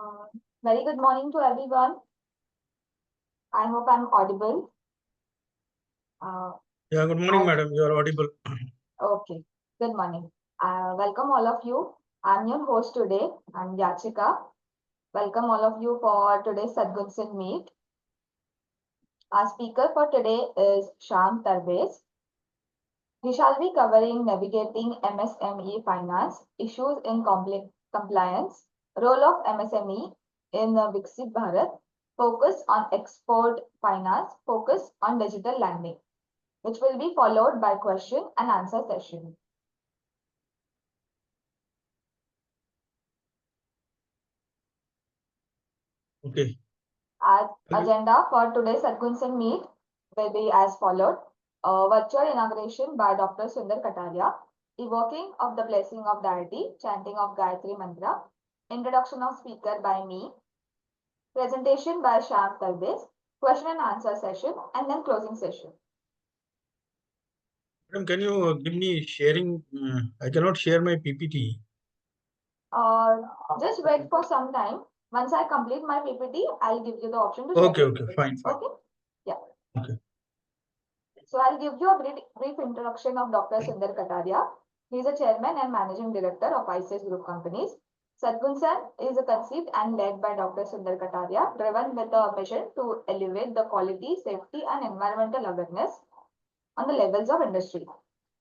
Uh, Very good morning to everyone. I hope I'm audible. Yeah, good morning, madam. You are audible. Okay, good morning. Welcome all of you. I'm your host today. I'm Yachika. Welcome all of you for today's Sadgunsan meet. Our speaker for today is Shyam Tarbez. We shall be covering navigating MSME finance, issues in compliance, role of MSME in Viksit Bharat, focus on export finance, focus on digital lending, which will be followed by question and answer session. Okay. Our agenda for today's Sadgunsan meet will be as followed. Virtual inauguration by Dr. Sundar Kataria, evoking of the blessing of deity, chanting of Gayatri Mantra, introduction of speaker by me, presentation by Shyam Tarbez, question and answer session, and then closing session. Madam, can you give me sharing? I cannot share my PPT. Just wait for some time. Once I complete my PPT, I'll give you the option to Okay, share. okay, fine. Okay? Yeah. Okay. So I'll give you a brief introduction of Dr. Sundar Kataria. He is a chairman and managing director of ICIS Group Companies. Sadgunsan is conceived and led by Dr. Sundar Kataria, driven with a mission to elevate the quality, safety, and environmental awareness on the levels of industry.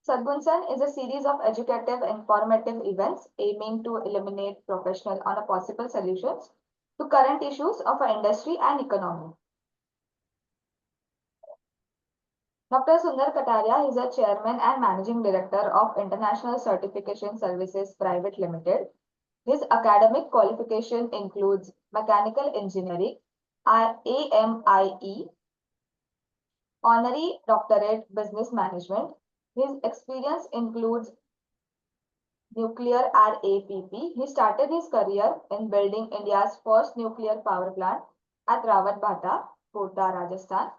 Sadgunsan is a series of educative, informative events aiming to illuminate professional on a possible solutions to current issues of our industry and economy. Dr. Sundar Kataria is a chairman and managing director of International Certification Services Private Limited. His academic qualification includes mechanical engineering, AMIE, honorary doctorate business management. His experience includes nuclear RAPP. He started his career in building India's first nuclear power plant at Rawatbhata, Kota, Rajasthan.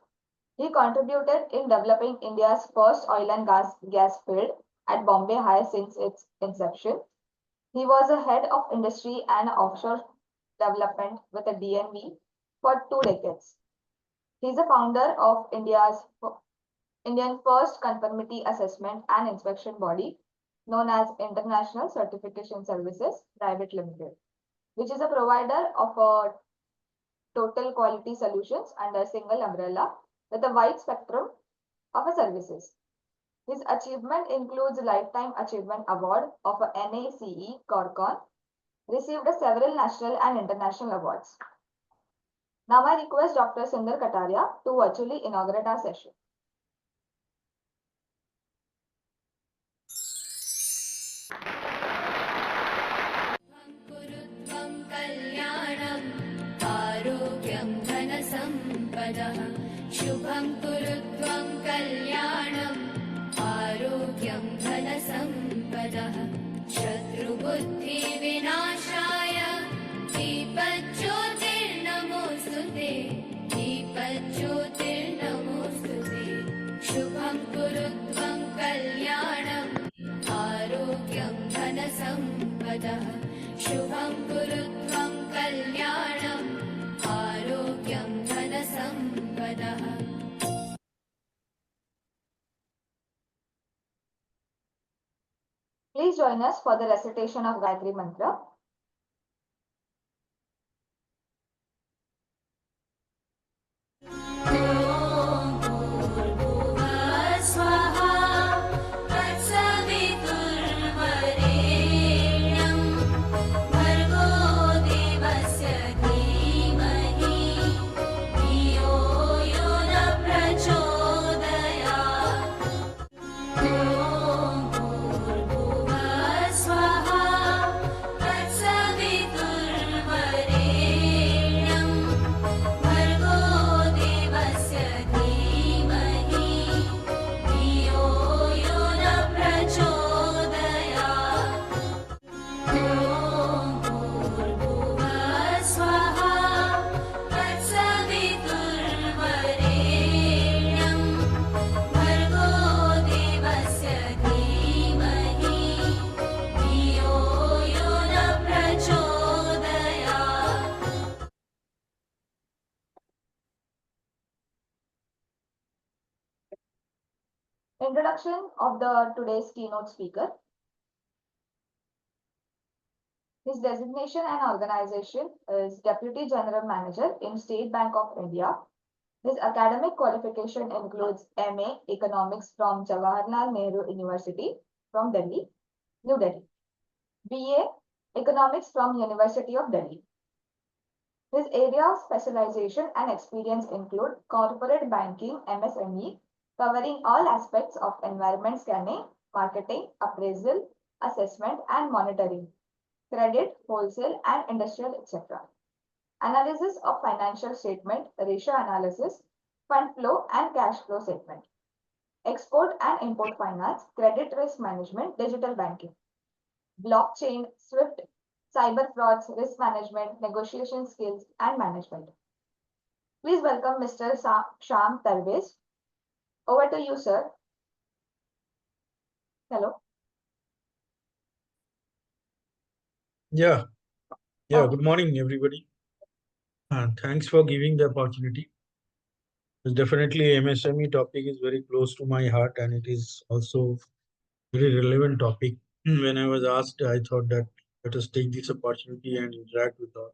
He contributed in developing India's first oil and gas field at Bombay High since its inception. He was a head of industry and offshore development with a DNV for 2 decades. He is a founder of Indian first conformity assessment and inspection body known as International Certification Services Private Limited, which is a provider of total quality solutions under a single umbrella with a wide spectrum of services. His achievement includes Lifetime Achievement Award of a NACE Corcon, received several national and international awards. Now I request Dr. Sundar Kataria to virtually inaugurate our session. शुभं कुरु त्वं कल्याणम् आरोग्यं धनसम्पदः शत्रुबुद्धिविनाशाय दीपज्योतिर्नमोऽस्तु ते दीपज्योतिर्नमोऽस्तु ते शुभं कुरु त्वं कल्याणम् आरोग्यं धनसम्पदः शुभं कुरु त्वं कल्याणम् आरोग्यं धनसम्पदः. Please join us for the recitation of Gayatri Mantra. Introduction of the today's keynote speaker. His designation and organization is Deputy General Manager in State Bank of India. His academic qualification includes MA Economics from Jawaharlal Nehru University from Delhi, New Delhi. BA Economics from University of Delhi. His area of specialization and experience include corporate banking MSME, covering all aspects of environment scanning, marketing, appraisal, assessment, and monitoring, credit, wholesale, and industrial, etc. Analysis of financial statement, ratio analysis, fund flow, and cash flow statement. Export and import finance, credit risk management, digital banking. Blockchain, SWIFT, cyber frauds, risk management, negotiation skills, and management. Please welcome Mr. Sham Tarvez. Over to you, sir. Hello. Yeah, Okay. good morning, everybody. Thanks for giving the opportunity. Definitely, MSME topic is very close to my heart, and it is also very relevant topic. When I was asked, I thought that let us take this opportunity and interact with all.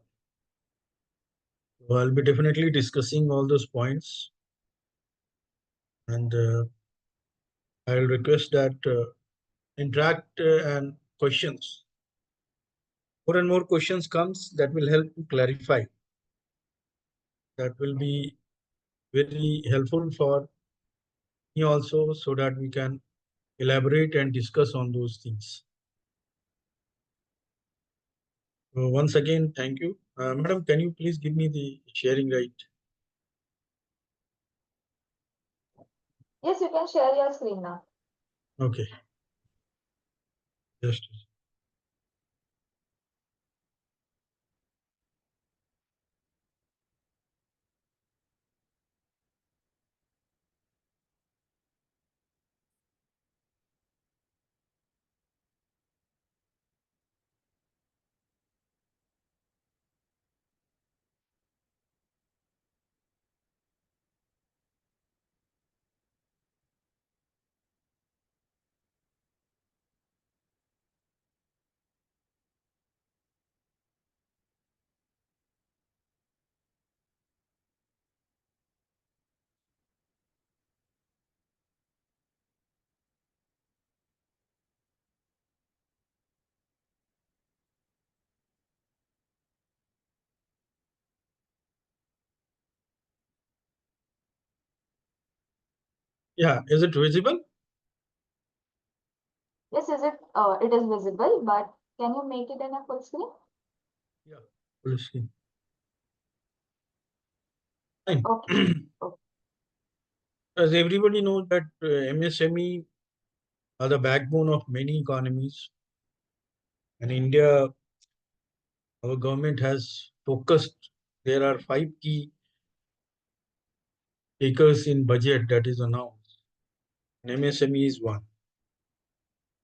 So I'll be definitely discussing all those points, and I'll request that interact and questions. More and more questions comes that will help to clarify. That will be very helpful for me also, so that we can elaborate and discuss on those things. So once again, thank you. Madam, can you please give me the sharing right? Yes, you can share your screen now. Okay. Just yeah, is it visible? Yes, it is visible, but can you make it in a full screen? Yeah, full screen. Fine. Okay. Okay. As everybody knows that MSME are the backbone of many economies, and India, our government has focused. There are 5 key takers in budget that is announced. And MSME is one.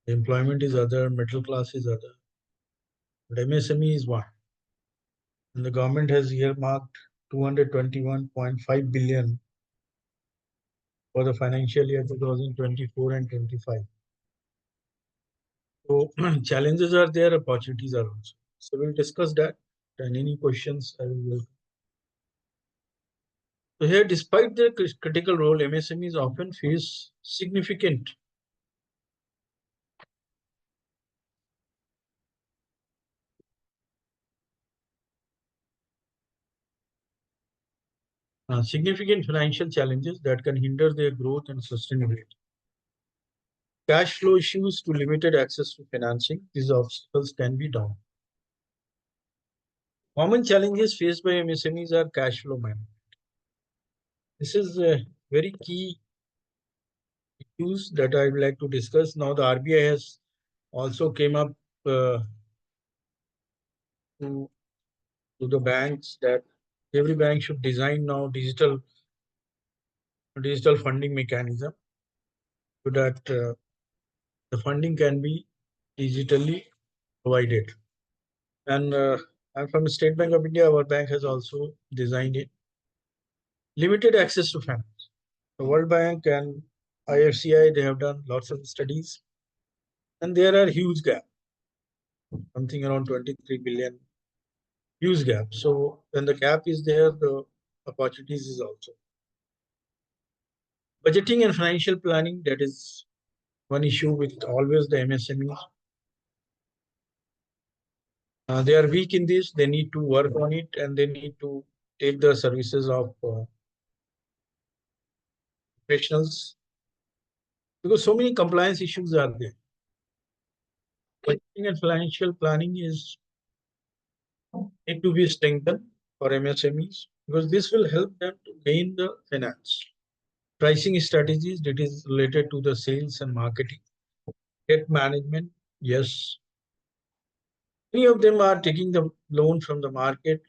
Employment is other, middle class is other, but MSME is one. And the government has earmarked 221.5 billion for the financial year 2024 and 25. So challenges are there, opportunities are also. So we'll discuss that. And any questions, I will welcome. So here, despite their critical role, MSMEs often face significant financial challenges that can hinder their growth and sustainability. Cash flow issues to limited access to financing, these obstacles can be down. Common challenges faced by MSMEs are cash flow management. This is very key issues that I would like to discuss. Now the RBI has also came up to the banks that every bank should design now digital funding mechanism, so that the funding can be digitally provided. And I'm from State Bank of India. Our bank has also designed it. Limited access to finance. The World Bank and IFCI, they have done lots of studies, and there are huge gap, something around 23 billion, huge gap. So when the gap is there, the opportunities is also. Budgeting and financial planning, that is one issue with always the MSMEs. They are weak in this. They need to work on it, and they need to take the services of professionals, because so many compliance issues are there. Budgeting and financial planning is need to be strengthened for MSMEs, because this will help them to gain the finance. Pricing strategies that is related to the sales and marketing. Debt management, yes. Many of them are taking the loan from the market,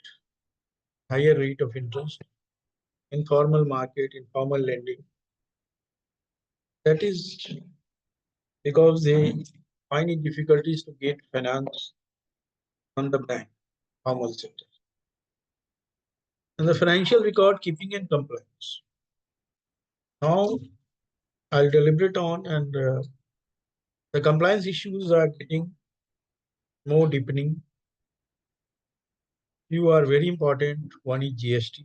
higher rate of interest, informal market, informal lending. That is because they find it difficulties to get finance from the bank, formal sector. And the financial record keeping and compliance. Now I'll deliberate on, and the compliance issues are getting more deepening. Few are very important. One is GST.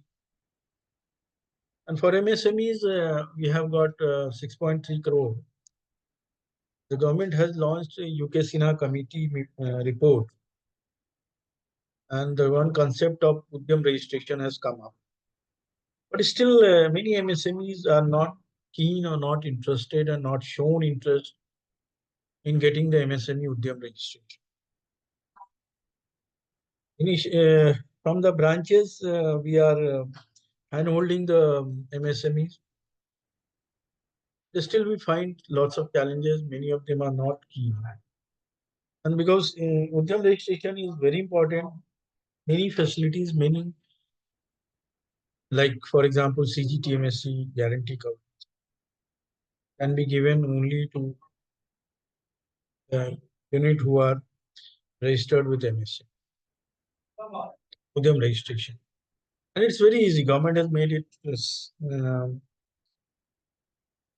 And for MSMEs, we have got 6.3 crore. The government has launched a UK Sinha committee report, and the one concept of Udyam registration has come up. But still, many MSMEs are not keen or not interested and not shown interest in getting the MSME Udyam registration. From the branches, we are hand-holding the MSMEs. Still, we find lots of challenges. Many of them are not keen. And because Udyam registration is very important, many facilities, many, like for example, CGTMSC guarantee coverage can be given only to unit who are registered with MSC, Udyam registration. And it's very easy. Government has made it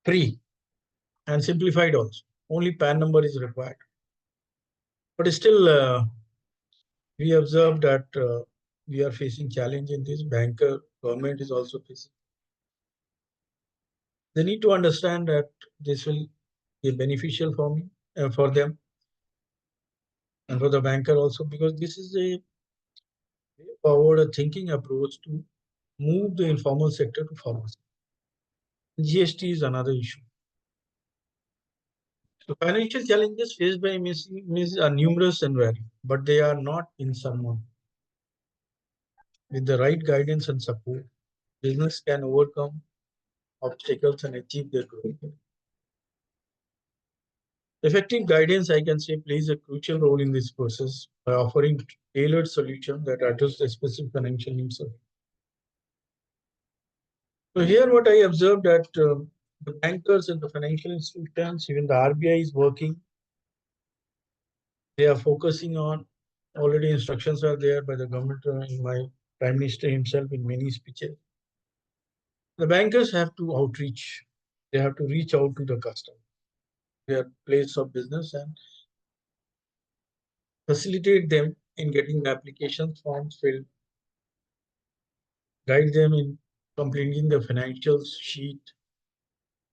free and simplified also. Only PAN number is required. But still, we observe that we are facing challenge in this. Banker government is also facing. They need to understand that this will be beneficial for me, for them, and for the banker also, because this is a forward thinking approach to move the informal sector to formal sector. GST is another issue. So financial challenges faced by MSMEs are numerous and varied, but they are not insurmountable. With the right guidance and support, business can overcome obstacles and achieve their goal. Effective guidance, I can say, plays a crucial role in this process by offering tailored solutions that address the specific financial needs of. So here what I observed that the bankers and the financial institutions, even the RBI is working. They are focusing on, already instructions are there by the government, in my Prime Minister himself in many speeches. The bankers have to outreach. They have to reach out to the customer, their place of business, and facilitate them in getting the application forms filled, guide them in completing the financial sheet.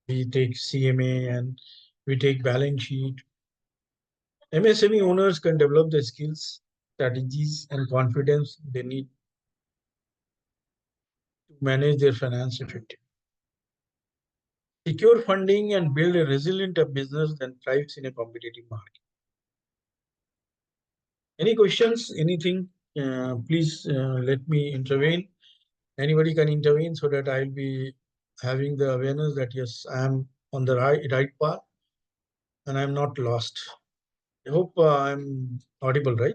We take CMA and we take balance sheet. MSME owners can develop the skills, strategies, and confidence they need to manage their finance effectively. Secure funding and build a resilient business that thrives in a competitive market. Any questions? Anything? Please let me intervene. Anybody can intervene so that I'll be having the awareness that yes, I am on the right path and I'm not lost. I hope I'm audible, right?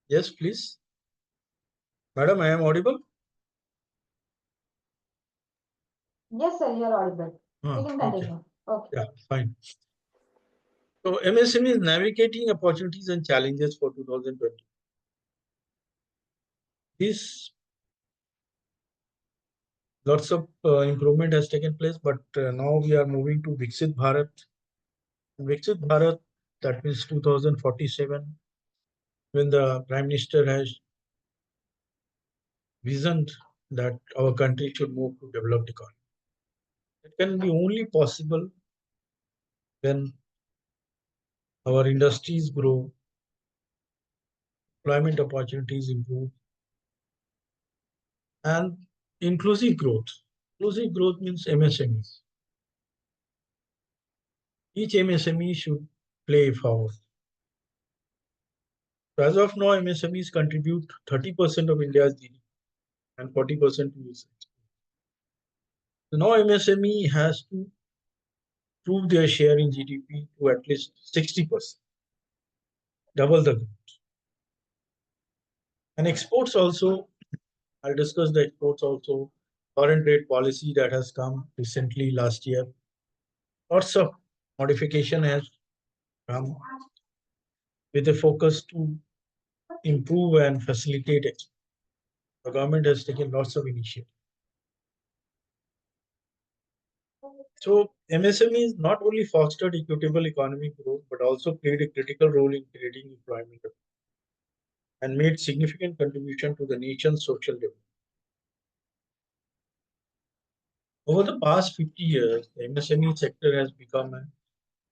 Yes, please. Madam, I am audible? Yes, sir, you're audible. You can Okay. continue. Okay. Yeah, fine. So MSME is navigating opportunities and challenges for 2020. This Lots of improvement has taken place, but now we are moving to Viksit Bharat. Viksit Bharat, that means 2047, when the Prime Minister has visioned that our country should move to developed economy. It can be only possible when our industries grow, employment opportunities improve, and inclusive growth. Inclusive growth means MSMEs. Each MSME should play forward. So as of now, MSMEs contribute 30% of India's GDP and 40% to research. So now MSME has to prove their share in GDP to at least 60%, double the growth. And exports also, I'll discuss the exports also. Foreign trade policy that has come recently last year. Lots of modification has come with a focus to improve and facilitate it. The government has taken lots of initiatives. So MSMEs not only fostered equitable economic growth, but also played a critical role in creating employment and made significant contribution to the nation's social development. Over the past 50 years, the MSME sector has become a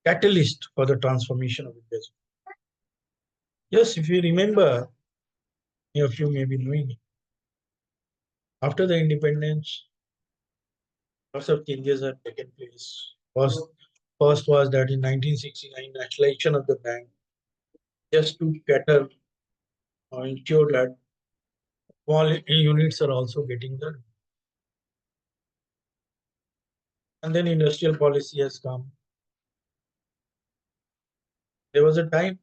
catalyst for the transformation of India. Yes, if you remember, many of you may be knowing it. After the independence, lots of changes have taken place. First was that in 1969, nationalization of the bank, just to cater or ensure that small units are also getting the. And then industrial policy has come. There was a time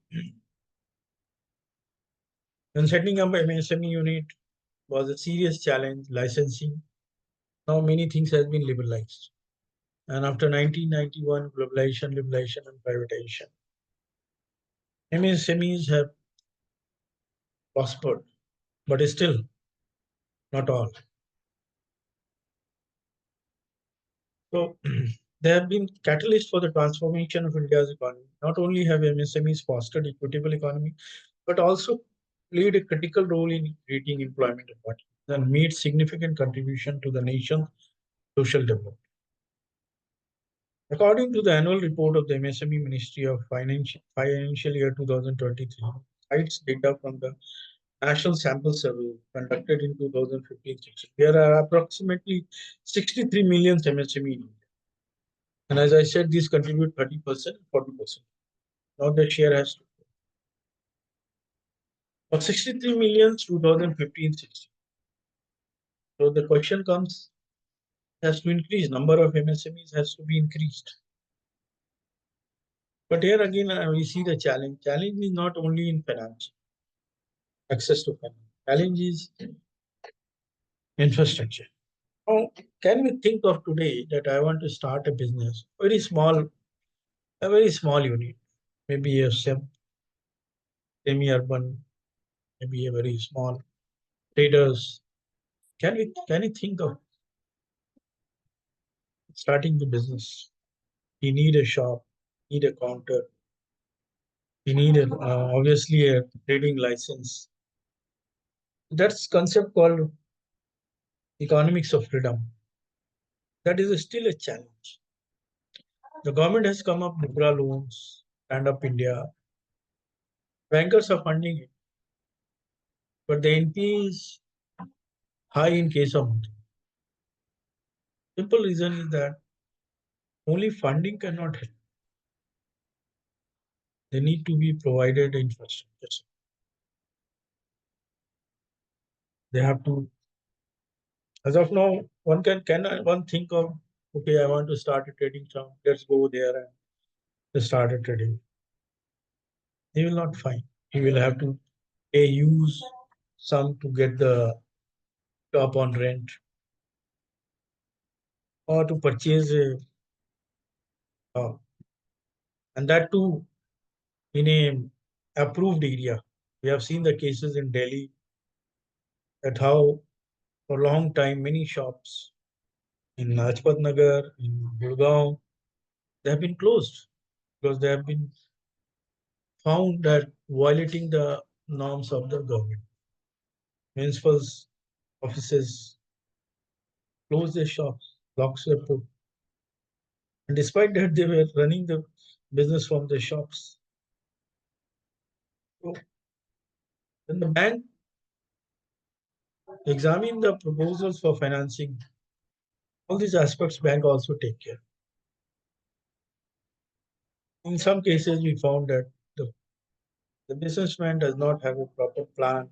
when setting up an MSME unit was a serious challenge, licensing. Now many things has been liberalized. And after 1991, globalization, liberalization, and privatization, MSMEs have prospered, but still not all. So they have been catalysts for the transformation of India's economy. Not only have MSMEs fostered equitable economy, but also played a critical role in creating employment opportunities and made significant contribution to the nation's social development. According to the annual report of the MSME Ministry of Financial Year 2023, cites data from the National Sample Survey conducted in 2015-16, there are approximately 63 million MSME in India. And as I said, these contribute 30%, 40%. Now the share has to. But 63 million 2015-16. So the question comes, has to increase. Number of MSMEs has to be increased. But here again, we see the challenge. Challenge is not only in finance, access to finance. Challenge is infrastructure. Now, can we think of today that I want to start a business, a very small unit, maybe a semi-urban, maybe a very small traders. Can you think of starting the business? You need a shop, need a counter, you need obviously a trading license. That's concept called economics of freedom. That is still a challenge. The government has come up with Mudra loans, Stand Up India. Bankers are funding it, but the NPA is high in case of Mudra. Simple reason is that only funding cannot help. They need to be provided infrastructure. They have to. As of now, one think of, okay, I want to start a trading firm. Let's go there and start a trading. He will not find. He will have to pay use some to get the shop on rent or to purchase a and that too in a approved area. We have seen the cases in Delhi that how for a long time many shops in Lajpat Nagar, in Gurgaon, they have been closed because they have been found that violating the norms of the government. Municipal offices closed their shops, locks were put, and despite that, they were running the business from their shops. So when the bank examined the proposals for financing, all these aspects bank also take care. In some cases, we found that the businessman does not have a proper plan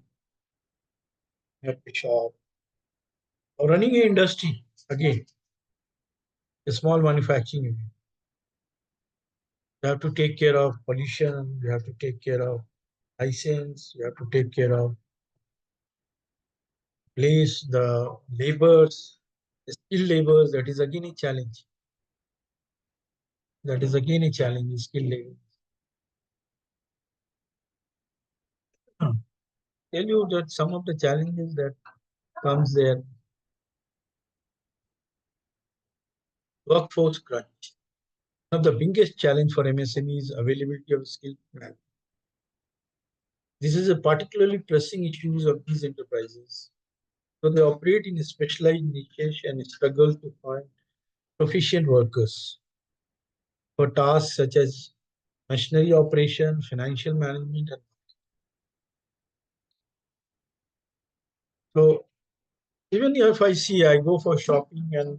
at the shop or running an industry. Again, a small manufacturing unit. You have to take care of pollution. You have to take care of license. You have to take care of place, the laborers, the skilled laborers. That is again a challenge. That is again a challenge. Skilled labor. Tell you that some of the challenges that comes there. Workforce crunch. One of the biggest challenge for MSME is availability of skilled man. This is a particularly pressing issue of these enterprises. So they operate in a specialized niche and struggle to find proficient workers for tasks such as machinery operation, financial management. So even if I see I go for shopping and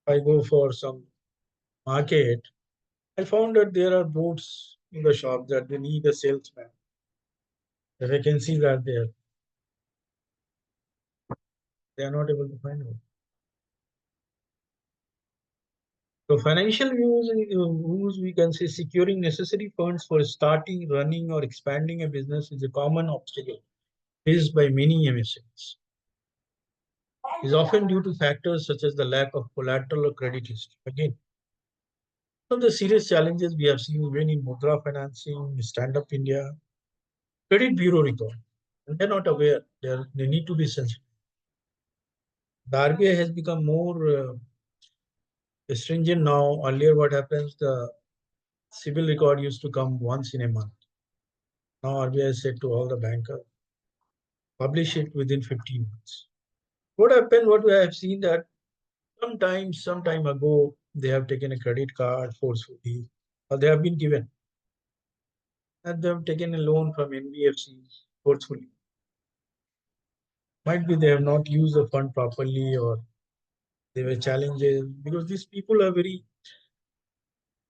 I go for some market, I found that there are boards in the shop that they need a salesman. The vacancies are there. They are not able to find one. So financial views, we can say securing necessary funds for starting, running, or expanding a business is a common obstacle faced by many MSMEs. Is often due to factors such as the lack of collateral or credit history. Again, one of the serious challenges we have seen even in Mudra financing, Stand Up India, credit bureau record. And they're not aware. They need to be sensitive. The RBI has become more stringent now. Earlier, what happens, the civil record used to come once in a month. Now RBI said to all the bankers, publish it within 15 months. What happened, what we have seen that sometimes, some time ago, they have taken a credit card forcefully, or they have been given, and they have taken a loan from NBFCs forcefully. Might be they have not used the fund properly, or there were challenges because these people are very,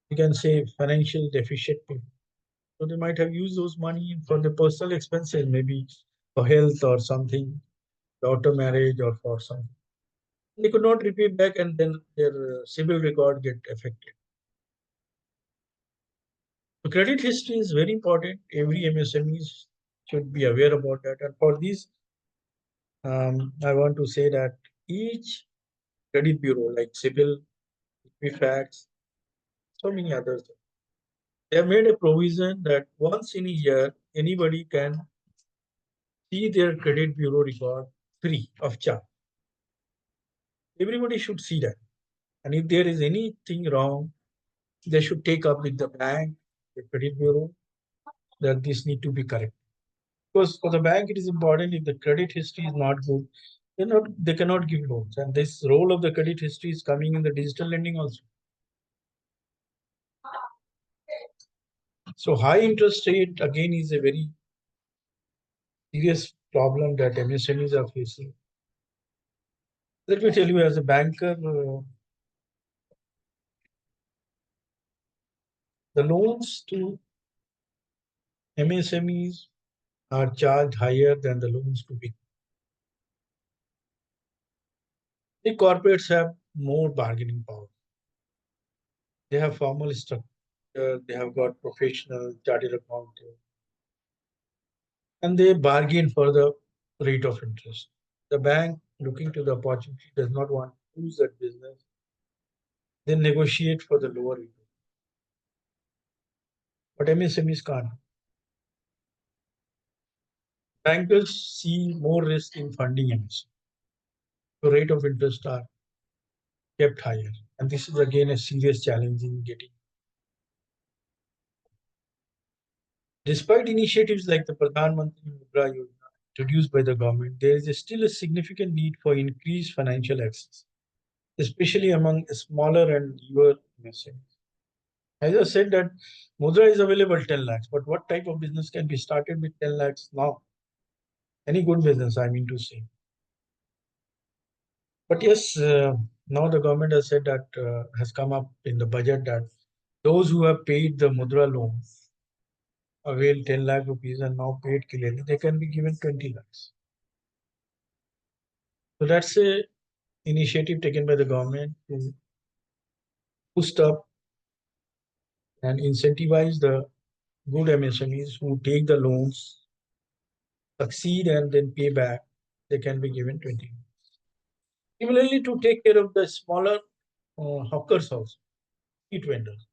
you can say, financial deficient people. So they might have used those money for their personal expenses, maybe for health or something, daughter marriage or for something. They could not repay back, and then their civil record get affected. So credit history is very important. Every MSMEs should be aware about that. And for this, I want to say that each credit bureau, like CIBIL, Equifax, so many others, they have made a provision that once in a year, anybody can see their credit bureau record free of charge. Everybody should see that. And if there is anything wrong, they should take up with the bank, the credit bureau, that this need to be corrected. Because for the bank, it is important if the credit history is not good, they cannot give loans. And this role of the credit history is coming in the digital lending also. So high interest rate again is a very serious problem that MSMEs are facing. Let me tell you, as a banker, the loans to MSMEs are charged higher than the loans to big. Big corporates have more bargaining power. They have formal structure. They have got professional chartered accountant, and they bargain for the rate of interest. The bank, looking to the opportunity, does not want to lose that business. They negotiate for the lower rate. But MSMEs can't. Bankers see more risk in funding MSME. The rate of interest are kept higher. And this is again a serious challenge in getting. Despite initiatives like the Pradhan Mantri Mudra Yojana introduced by the government, there is still a significant need for increased financial access, especially among smaller and newer MSMEs. As I said that Mudra is available 10 lakhs, but what type of business can be started with 10 lakhs now? Any good business, I mean to say. But yes, now the government has said that has come up in the budget that those who have paid the Mudra loan avail 10 lakh rupees and now paid clearly, they can be given 20 lakhs. So that's a initiative taken by the government to boost up and incentivize the good MSMEs who take the loans, succeed and then pay back, they can be given 20. Similarly, to take care of the smaller hawkers also, street vendors.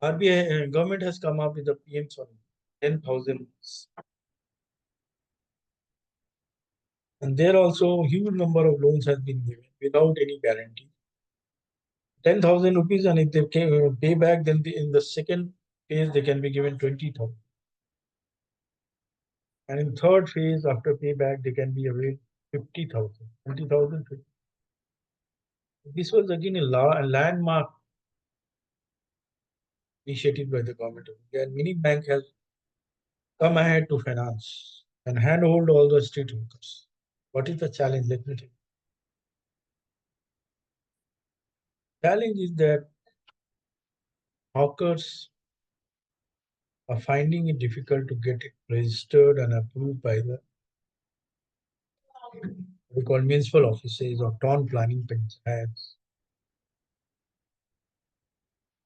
RBI government has come up with the PM sorry, 10,000. And there also huge number of loans has been given without any guarantee. 10,000 rupees, and if they pay back, then in the second phase they can be given 20,000. And in third phase, after payback, they can be availed 50,000, 20,000. This was again a landmark initiative by the government of India. And many bank has come ahead to finance and handhold all the street workers. What is the challenge? Let me tell you. Challenge is that hawkers are finding it difficult to get it registered and approved by the we call municipal offices or town planning panchayats.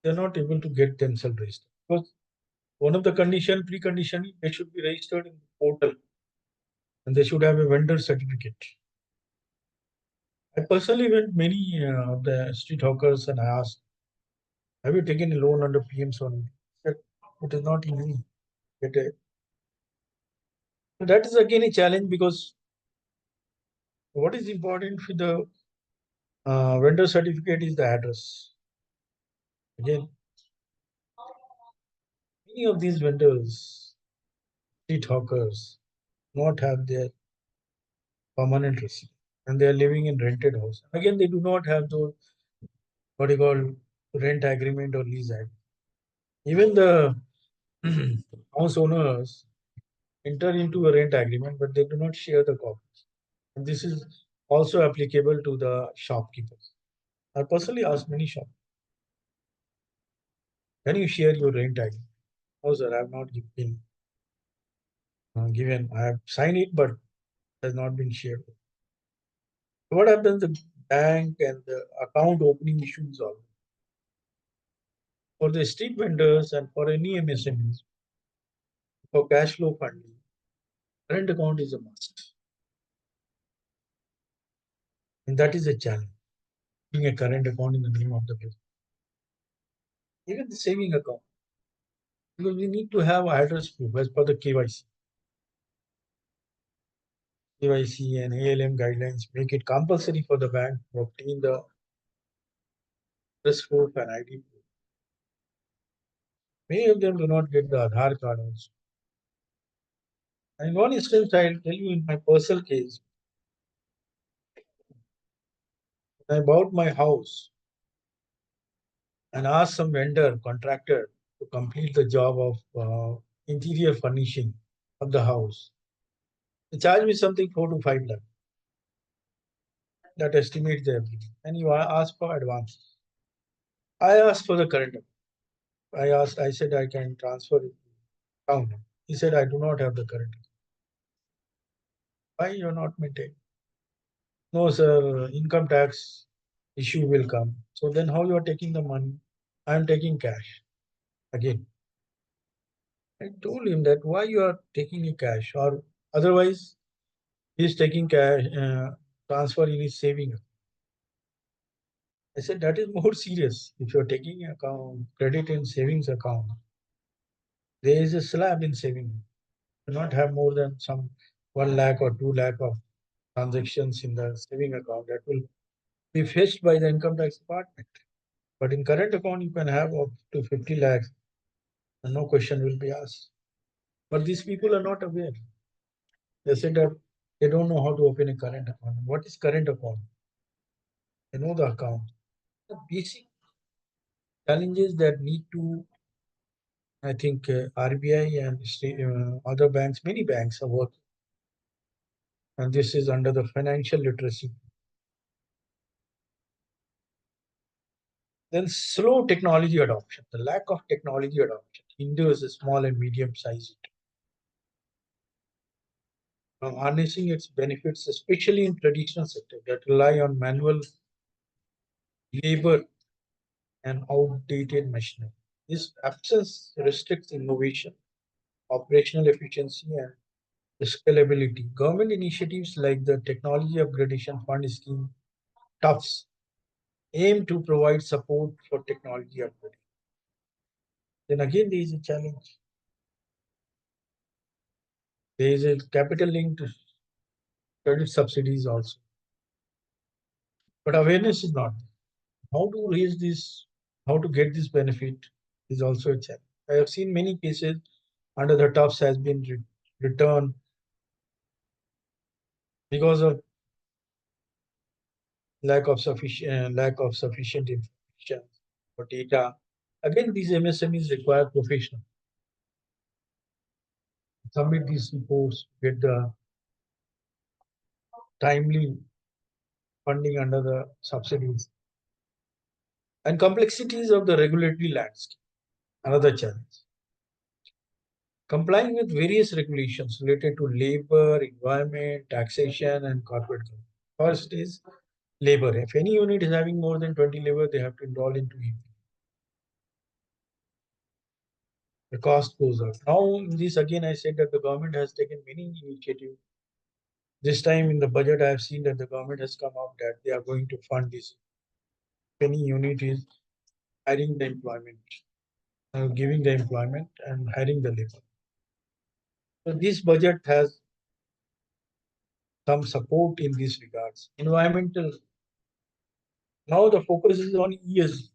They're not able to get themselves registered because one of the precondition, they should be registered in the portal and they should have a vendor certificate. I personally went many of the street hawkers and I asked, "Have you taken a loan under PM Sony?" Said, "It is not easy. Get a-" So that is again a challenge because what is important for the vendor certificate is the address. Again, many of these vendors, street hawkers, not have their permanent residence and they are living in rented house. Again, they do not have the what you call rent agreement or lease agreement. Even the house owners enter into a rent agreement, but they do not share the copies. And this is also applicable to the shopkeepers. I personally asked many shops, can you share your rent agreement? No, sir, I have not been given. I have signed it, but it has not been shared. What happens? The bank and the account opening issues are for the street vendors and for any MSMEs for cash flow funding. Current account is a must, and that is a challenge. Being a current account in the name of the business, even the saving account, because we need to have address proof as per the KYC. KYC and ALM guidelines make it compulsory for the bank to obtain the address proof and ID proof. Many of them do not get the Aadhaar card also. And in one instance, I'll tell you in my personal case, when I bought my house and asked some vendor, contractor to complete the job of interior furnishing of the house. They charge me something 4 to 5 lakh. That estimates the everything. And you ask for advance. I asked for the current account. I said I can transfer it to account. He said I do not have the current account. Why you are not maintaining? No, sir, income tax issue will come. So then how you are taking the money? I am taking cash. Again, I told him that why you are taking a cash or otherwise he is taking cash transfer in his saving. I said that is more serious. If you are taking account credit in savings account, there is a slab in saving. You not have more than some 1 lakh or 2 lakh of transactions in the saving account. That will be fetched by the income tax department. But in current account, you can have up to 50 lakhs and no question will be asked. But these people are not aware. They said that they don't know how to open a current account. What is current account? They know the account. The basic challenges that need to, I think, RBI and other banks, many banks are working. And this is under the financial literacy. Then slow technology adoption. The lack of technology adoption hinders a small and medium sized from harnessing its benefits, especially in traditional sectors that rely on manual labor and outdated machinery. This absence restricts innovation, operational efficiency, and scalability. Government initiatives like the Technology Upgradation Fund scheme, TUFs, aim to provide support for technology upgrade. Then again, there is a challenge. There is a capital link to credit subsidies also. But awareness is not there. How to raise this, how to get this benefit is also a challenge. I have seen many cases under the TUFs has been returned because of lack of sufficient information or data. Again, these MSMEs require professional submit these reports, get the timely funding under the subsidies, and complexities of the regulatory landscape. Another challenge. Complying with various regulations related to labor, environment, taxation, and corporate governance. First is labor. If any unit is having more than 20 labor, they have to enroll into EP. The cost goes up. Now, in this again, I said that the government has taken many initiatives. This time in the budget, I have seen that the government has come out that they are going to fund this. If any unit is hiring the employment, giving the employment and hiring the labor. So this budget has some support in these regards. Environmental. Now the focus is on ESG,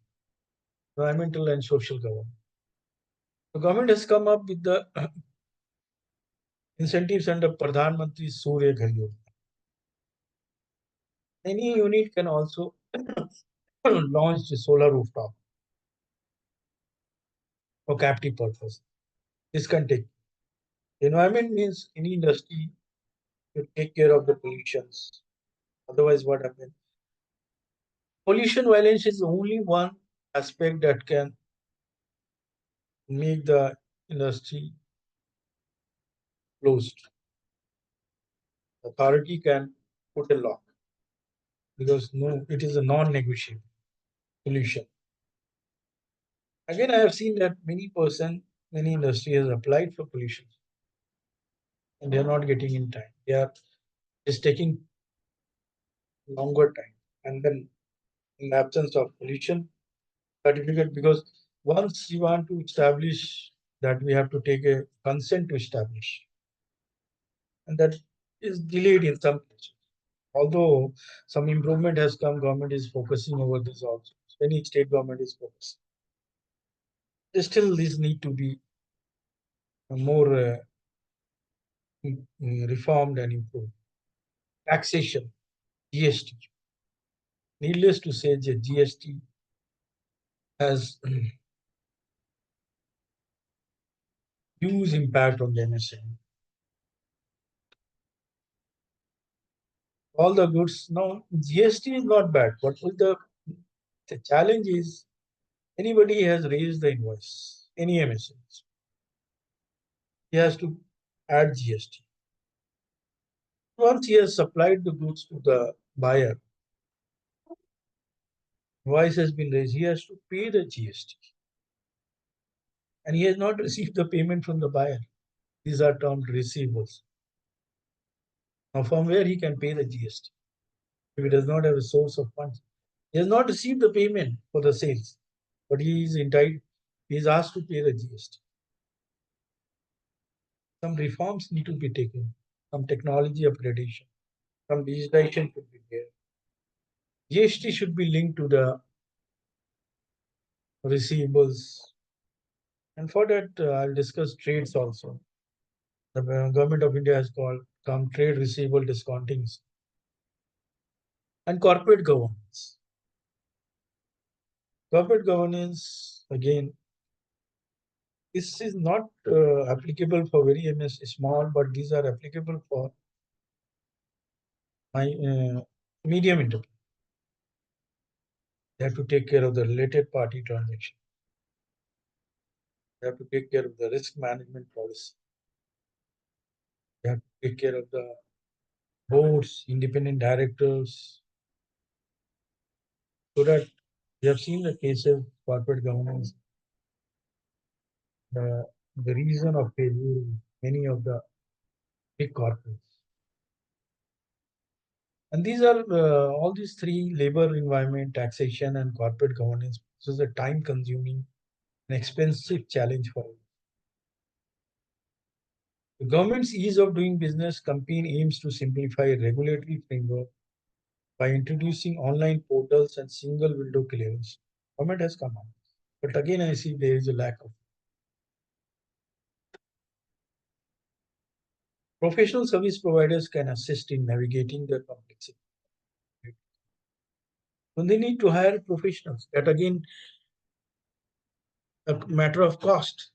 environmental and social governance. The government has come up with the incentives under Pradhan Mantri Surya Ghar Yojana. Any unit can also launch a solar rooftop for captive purpose. This can take. Environment means any industry to take care of the pollutions. Otherwise, what happens? Pollution violence is only one aspect that can make the industry closed. Authority can put a lock because no, it is a non-negotiable solution. Again, I have seen that many industry has applied for pollution and they are not getting in time. They are just taking longer time. And then in the absence of pollution certificate, because once you want to establish that we have to take a consent to establish, and that is delayed in some places. Although some improvement has come, government is focusing over this also. Any state government is focusing. Still, this need to be more reformed and improved. Taxation, GST. Needless to say, the GST has huge impact on the MSME. All the goods now, GST is not bad, but with the challenge is anybody has raised the invoice, any MSME, he has to add GST. Once he has supplied the goods to the buyer, invoice has been raised, he has to pay the GST. And he has not received the payment from the buyer. These are termed receivables. Now, from where he can pay the GST? If he does not have a source of funds, he has not received the payment for the sales, but he is entitled, he is asked to pay the GST. Some reforms need to be taken, some technology upgradation, some digitization could be there. GST should be linked to the receivables, and for that I'll discuss trades also. The government of India has called come trade receivable discounting and corporate governance. Corporate governance again, this is not applicable for very small, but these are applicable for my medium enterprise. They have to take care of the related party transaction. They have to take care of the risk management policy. They have to take care of the boards, independent directors, so that we have seen the cases corporate governance. The reason of failure in many of the big corporates. And these are all these three: labor, environment, taxation, and corporate governance. This is a time consuming and expensive challenge for us. The government's ease of doing business campaign aims to simplify regulatory framework by introducing online portals and single window clearance. Government has come up. But again, I see there is a lack of. Professional service providers can assist in navigating the complexity. So they need to hire professionals. That again, a matter of cost.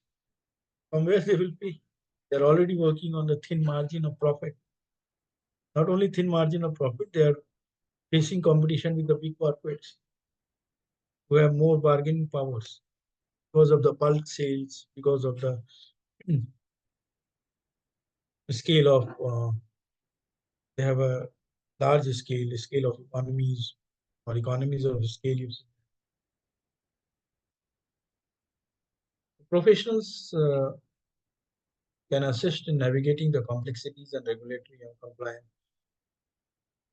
From where they will pay? They're already working on the thin margin of profit. Not only thin margin of profit, they are facing competition with the big corporates who have more bargaining powers because of the bulk sales, because of the scale of they have a large scale of economies or economies of scale. Professionals can assist in navigating the complexities and regulatory and compliance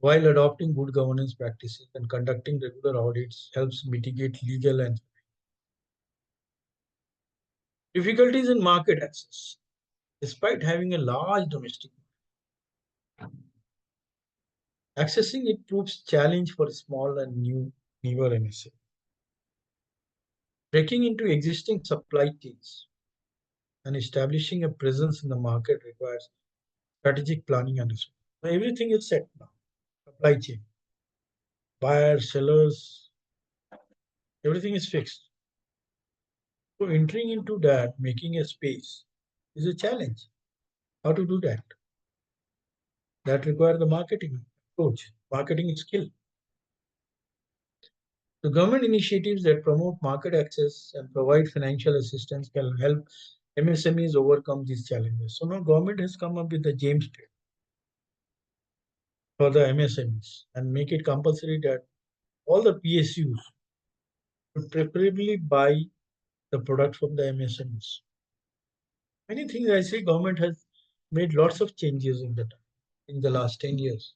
while adopting good governance practices and conducting regular audits helps mitigate legal and difficulties in market access. Despite having a large domestic market, accessing it proves challenge for small and newer MSA. Breaking into existing supply chains and establishing a presence in the market requires strategic planning and research. So everything is set now. Supply chain, buyers, sellers, everything is fixed. So entering into that, making a space is a challenge. How to do that? That requires the marketing approach, marketing skill. The government initiatives that promote market access and provide financial assistance can help MSMEs overcome these challenges. So now government has come up with the James Trade for the MSMEs and make it compulsory that all the PSUs should preferably buy the product from the MSMEs. Many things I say government has made lots of changes in the last 10 years.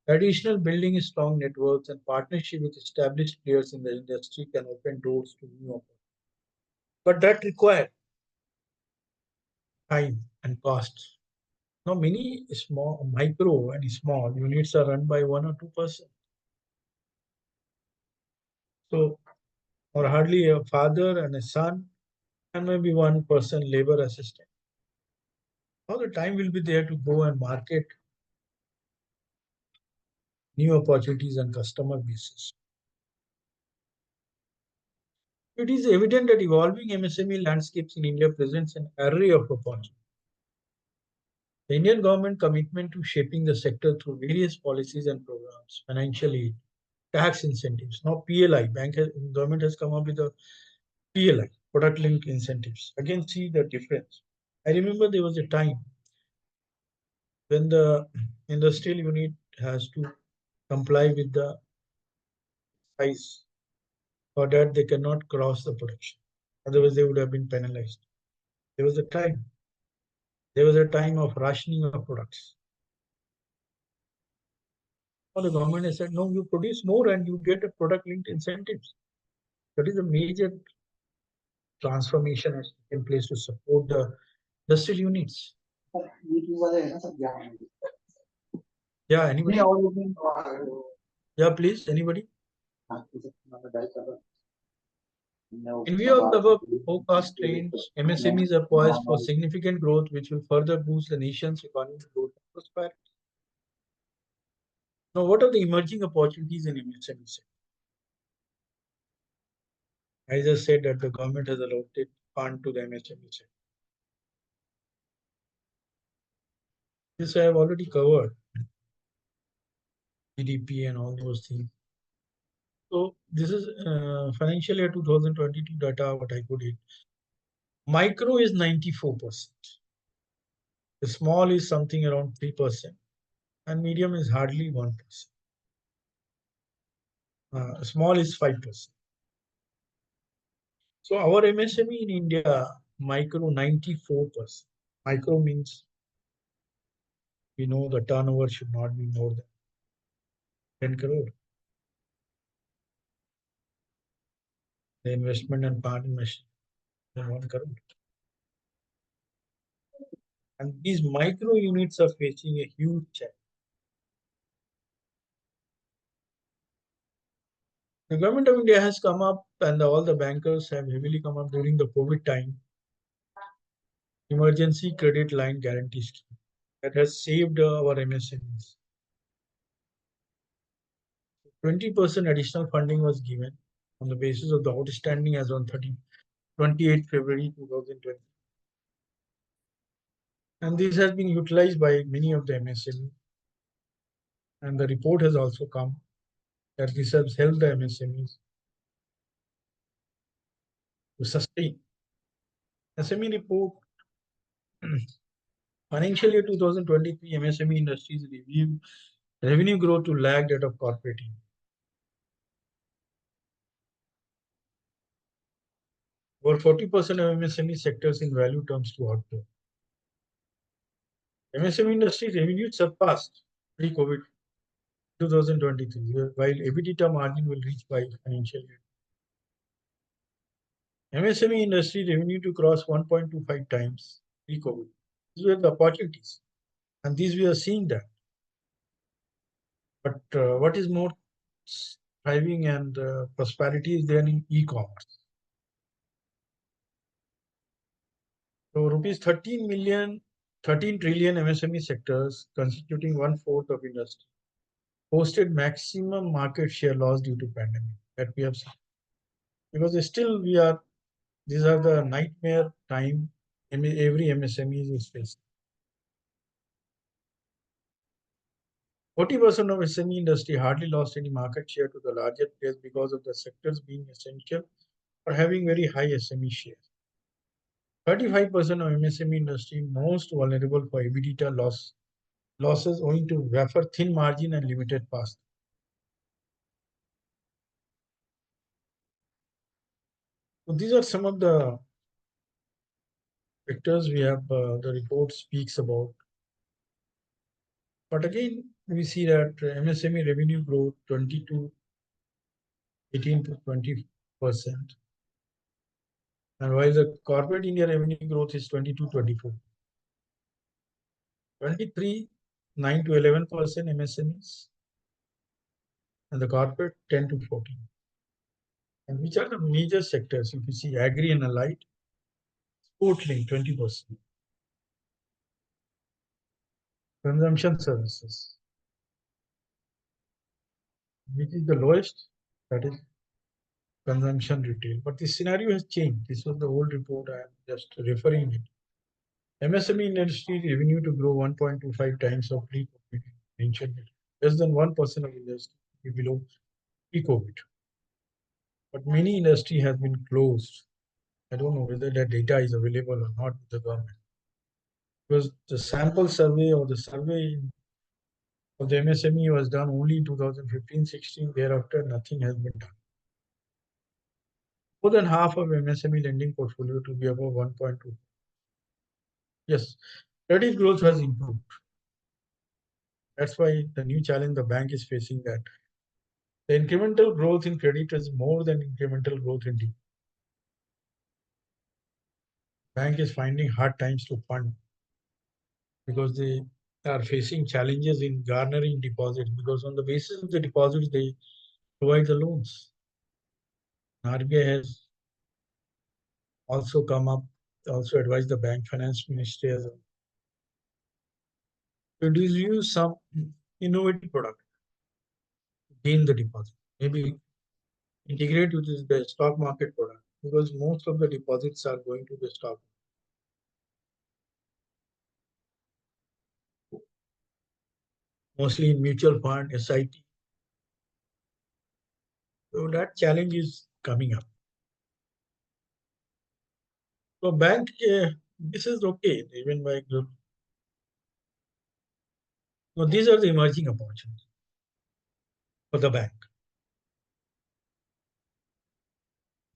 Additional building strong networks and partnership with established players in the industry can open doors to new opportunities. But that requires time and cost. Now, many small, micro and small units are run by 1 or 2 person. So, or hardly a father and a son, and maybe 1 person labor assistant. All the time will be there to go and market new opportunities and customer bases. It is evident that evolving MSME landscapes in India presents an array of opportunities. The Indian government commitment to shaping the sector through various policies and programs, financial aid, tax incentives. Now government has come up with a PLI, product linked incentives. Again, see the difference. I remember there was a time when the industrial unit has to comply with the size. For that, they cannot cross the production. Otherwise, they would have been penalized. There was a time. There was a time of rationing of products. Well, the government has said, no, you produce more and you get a product linked incentives. That is a major transformation has taken place to support the industrial units. Yeah, anybody? Yeah, please, anybody? In view of the above forecast trends, MSMEs are poised for significant growth, which will further boost the nation's economic growth and prosperity. Now, what are the emerging opportunities in MSME sector? I just said that the government has allotted fund to the MSME sector. This I have already covered, GDP and all those things. So this is financial year 2022 data, what I could. Micro is 94%. The small is something around 3%, and medium is hardly 1%. Small is 5%. So our MSME in India, micro 94%. Micro means we know the turnover should not be more than 10 crore. The investment and part investment than 1 crore. And these micro units are facing a huge challenge. The government of India has come up, and all the bankers have heavily come up during the COVID time. Emergency credit line guarantee scheme that has saved our MSMEs. 20% additional funding was given on the basis of the outstanding as on 28 February 2020. And this has been utilized by many of the MSME. And the report has also come that this has helped the MSMEs to sustain. SME report, financial year 2023 MSME industries review revenue growth to lag that of corporate. Over 40% of MSME sectors in value terms to outgrow. MSME industry revenue surpassed pre-COVID 2023, while EBITDA margin will reach by financial year. MSME industry revenue to cross 1.25 times pre-COVID. These were the opportunities, and these we are seeing that. But what is more thriving and prosperity is there in e-commerce. So rupees 13 trillion MSME sectors constituting 1/4 of industry posted maximum market share loss due to pandemic that we have seen. Because still these are the nightmare time every MSME is facing. 40% of SME industry hardly lost any market share to the larger players because of the sectors being essential or having very high SME share. 35% of MSME industry most vulnerable for EBITDA losses owing to wafer thin margin and limited pass. So these are some of the factors we have the report speaks about. But again, we see that MSME revenue growth 18 to 20%. And while the corporate India revenue growth is 22-24. 23, 9 to 11% MSMEs, and the corporate 10 to 14. And which are the major sectors? If you see agri and allied, sport link 20%. Consumption services, which is the lowest, that is consumption retail. But the scenario has changed. This was the old report, I am just referring it. MSME industry revenue to grow 1.25 times of pre-COVID mentioned it. Less than 1% of industry below pre-COVID. But many industry has been closed. I don't know whether that data is available or not with the government. Because the sample survey or the survey of the MSME was done only in 2015-16. Thereafter, nothing has been done. More than half of MSME lending portfolio to be above 1.2. Yes, credit growth has improved. That's why the new challenge the bank is facing, that the incremental growth in credit is more than incremental growth in debt. Bank is finding hard times to fund because are facing challenges in garnering deposits because on the basis of the deposits they provide the loans. RBI has also come up, also advised the bank finance ministry as well to introduce some innovative product to gain the deposit. Maybe integrate with the stock market product because most of the deposits are going to the stock, mostly in mutual fund, SIP. So that challenge is coming up. So bank, this is okay, even by group. So these are the emerging opportunities for the bank.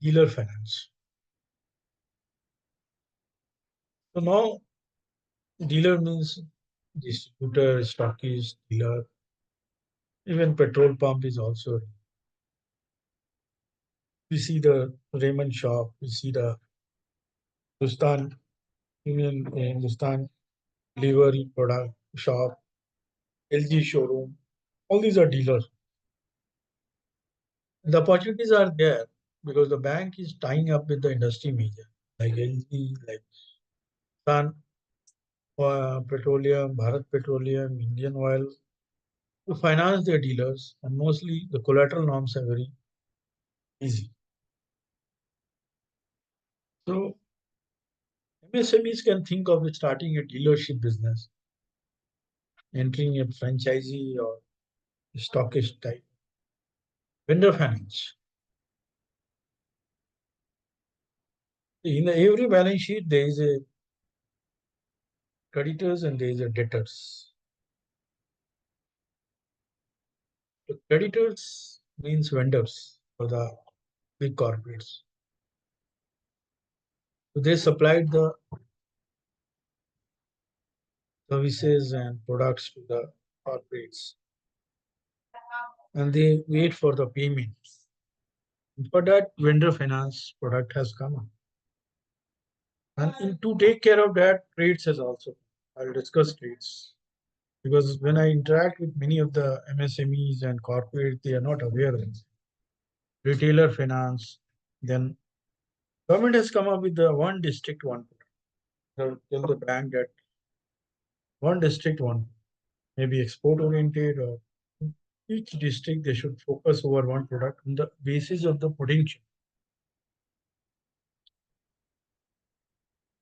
Dealer finance. So now dealer means distributor, stockist, dealer, even petrol pump is also. We see the Raymond shop, we see the Hindustan Union, Hindustan livery product shop, LG showroom. All these are dealers. The opportunities are there because the bank is tying up with the industry major like LG, like Sun Petroleum, Bharat Petroleum, Indian Oil to finance their dealers, and mostly the collateral norms are very easy. So MSMEs can think of starting a dealership business, entering a franchisee or stockist type. Vendor finance. In every balance sheet, there is a creditors and there is a debtors. The creditors means vendors for the big corporates. So they supplied the services and products to the corporates and they wait for the payment. For that, vendor finance product has come up. And to take care of that, trades has also. I'll discuss trades because when I interact with many of the MSMEs and corporates, they are not aware of it. Retailer finance. Then government has come up with the one district one. Tell the bank that one district one, maybe export oriented or each district they should focus over one product on the basis of the potential.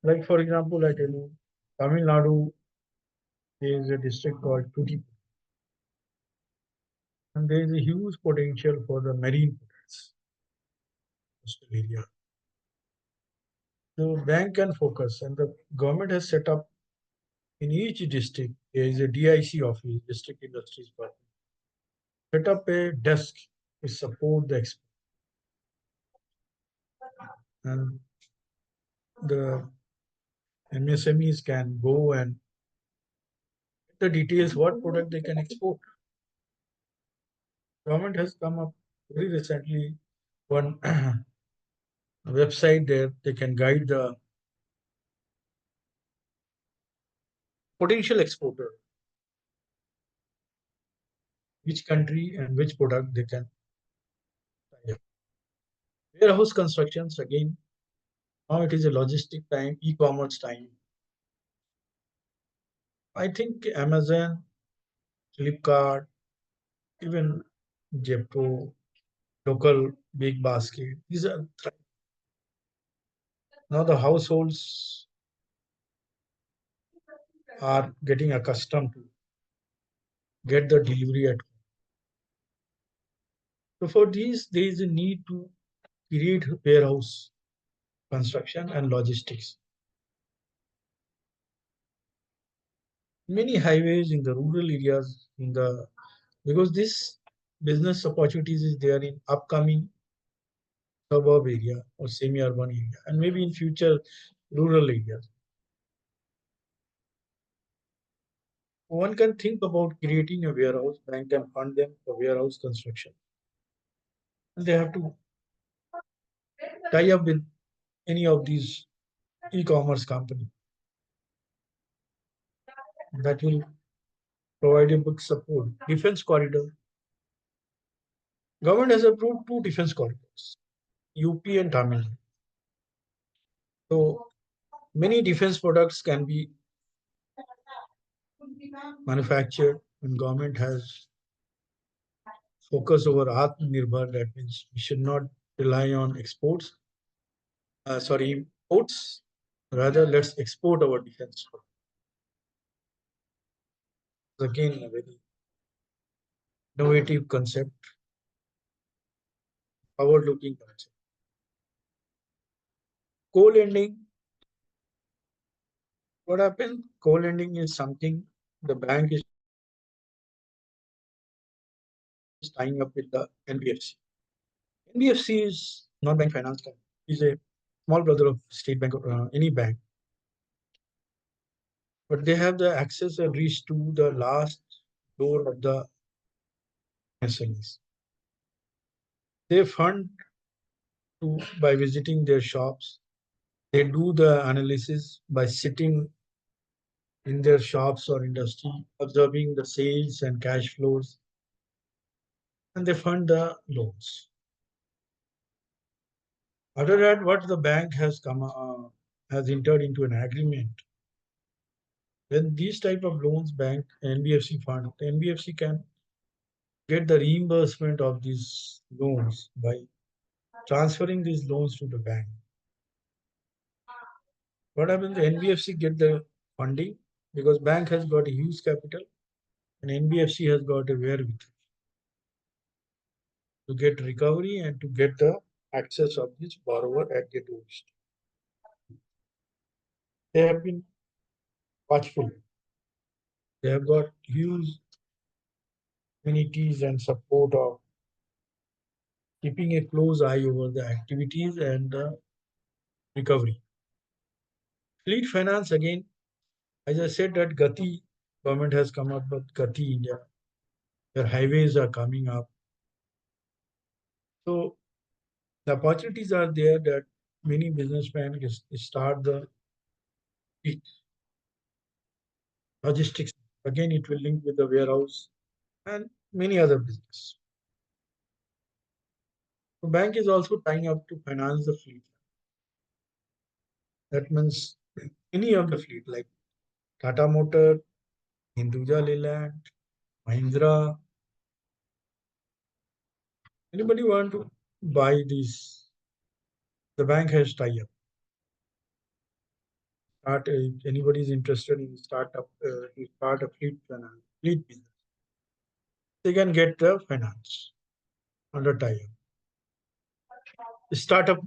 Like for example, I tell you, Tamil Nadu there is a district called Tutti, and there is a huge potential for the marine products coastal area. So bank can focus, and the government has set up in each district there is a DIC office, district industries department. Set up a desk to support the export, and the MSMEs can go and get the details what product they can export. Government has come up very recently one website there they can guide the potential exporter which country and which product they can tie up. Warehouse constructions again. Now it is a logistic time, e-commerce time. I think Amazon, Flipkart, even Jepto, local big basket. These are now the households are getting accustomed to get the delivery at home. So for these, there is a need to create warehouse construction and logistics. Many highways in the rural areas, in the because this business opportunities is there in upcoming suburb area or semi-urban area, and maybe in future rural areas. One can think about creating a warehouse. Bank can fund them for warehouse construction, and they have to tie up with any of these e-commerce company that will provided big support. Defense corridor. Government has approved two defense corridors, UP and Tamil Nadu. So many defense products can be manufactured, and government has focus over Atmanirbhar. That means we should not rely on exports, imports. Rather, let's export our defense products. Again, a very innovative concept, forward-looking concept. Co-lending. What happens? Co-lending is something the bank is tying up with the NBFC. NBFC is non-bank finance company. Is a small brother of State Bank or any bank, but they have the access and reach to the last door of the SMEs. They fund by visiting their shops. They do the analysis by sitting in their shops or industry, observing the sales and cash flows, and they fund the loans. Other than what the bank has entered into an agreement. When these type of loans, bank NBFC fund, the NBFC can get the reimbursement of these loans by transferring these loans to the bank. What happens? The NBFC get the funding because bank has got a huge capital and NBFC has got a wherewithal to get recovery and to get the access of this borrower at the doorstep. They have been watchful. They have got huge amenities and support of keeping a close eye over the activities and the recovery. Fleet finance again, as I said that Gati government has come up with Gati India. Their highways are coming up. So the opportunities are there that many businessmen start the logistics. Again, it will link with the warehouse and many other business. The bank is also tying up to finance the fleet. That means any of the fleet like Tata Motor, Hinduja Leyland, Mahindra. Anybody want to buy these? The bank has tie up. If anybody is interested in startup, start a fleet finance, fleet business, they can get the finance under tie up. Startup.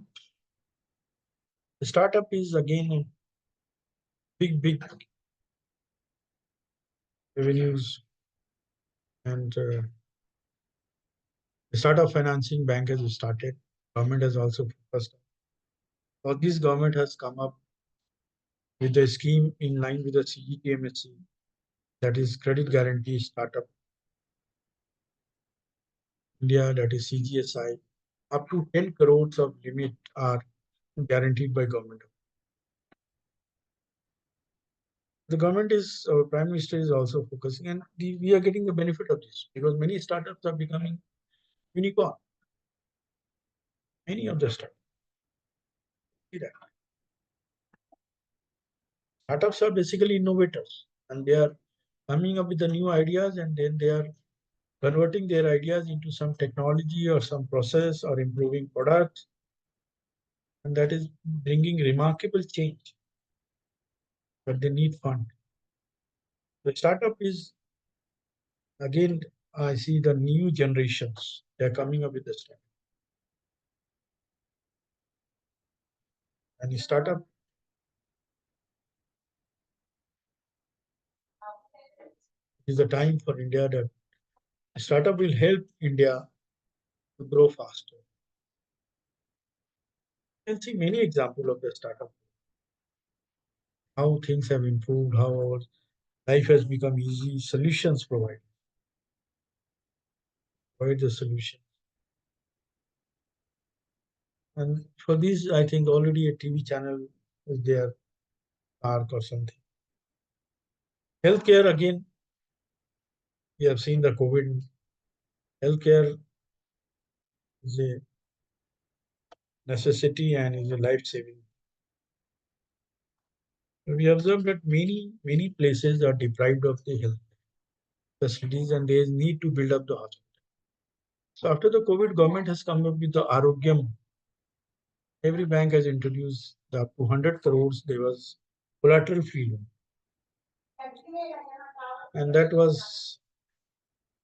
Startup is again a big revenues and the startup financing bank has started. Government has also focused. So this government has come up with a scheme in line with the CGTMSC, that is Credit Guarantee Startup India, that is CGSI. Up to 10 crores of limit are guaranteed by government. The government is, our Prime Minister is also focusing, and we are getting the benefit of this because many startups are becoming unicorn. Many of the startups. Startups are basically innovators and they are coming up with the new ideas and then they are converting their ideas into some technology or some process or improving products. And that is bringing remarkable change. But they need fund. The startup is, again, I see the new generations. They're coming up with the startup. And the startup is the time for India that startup will help India to grow faster. You can see many examples of the startup. How things have improved, how our life has become easy, solutions provide the solution. And for this, I think already a TV channel is there, Park or something. Healthcare again, We have seen the COVID healthcare is a necessity and is a life saving. We observe that many places are deprived of the health facilities and they need to build up the hospital. So after the COVID, government has come up with the Arogyam. Every bank has introduced the up to 100 crores. There was collateral free loan, and that was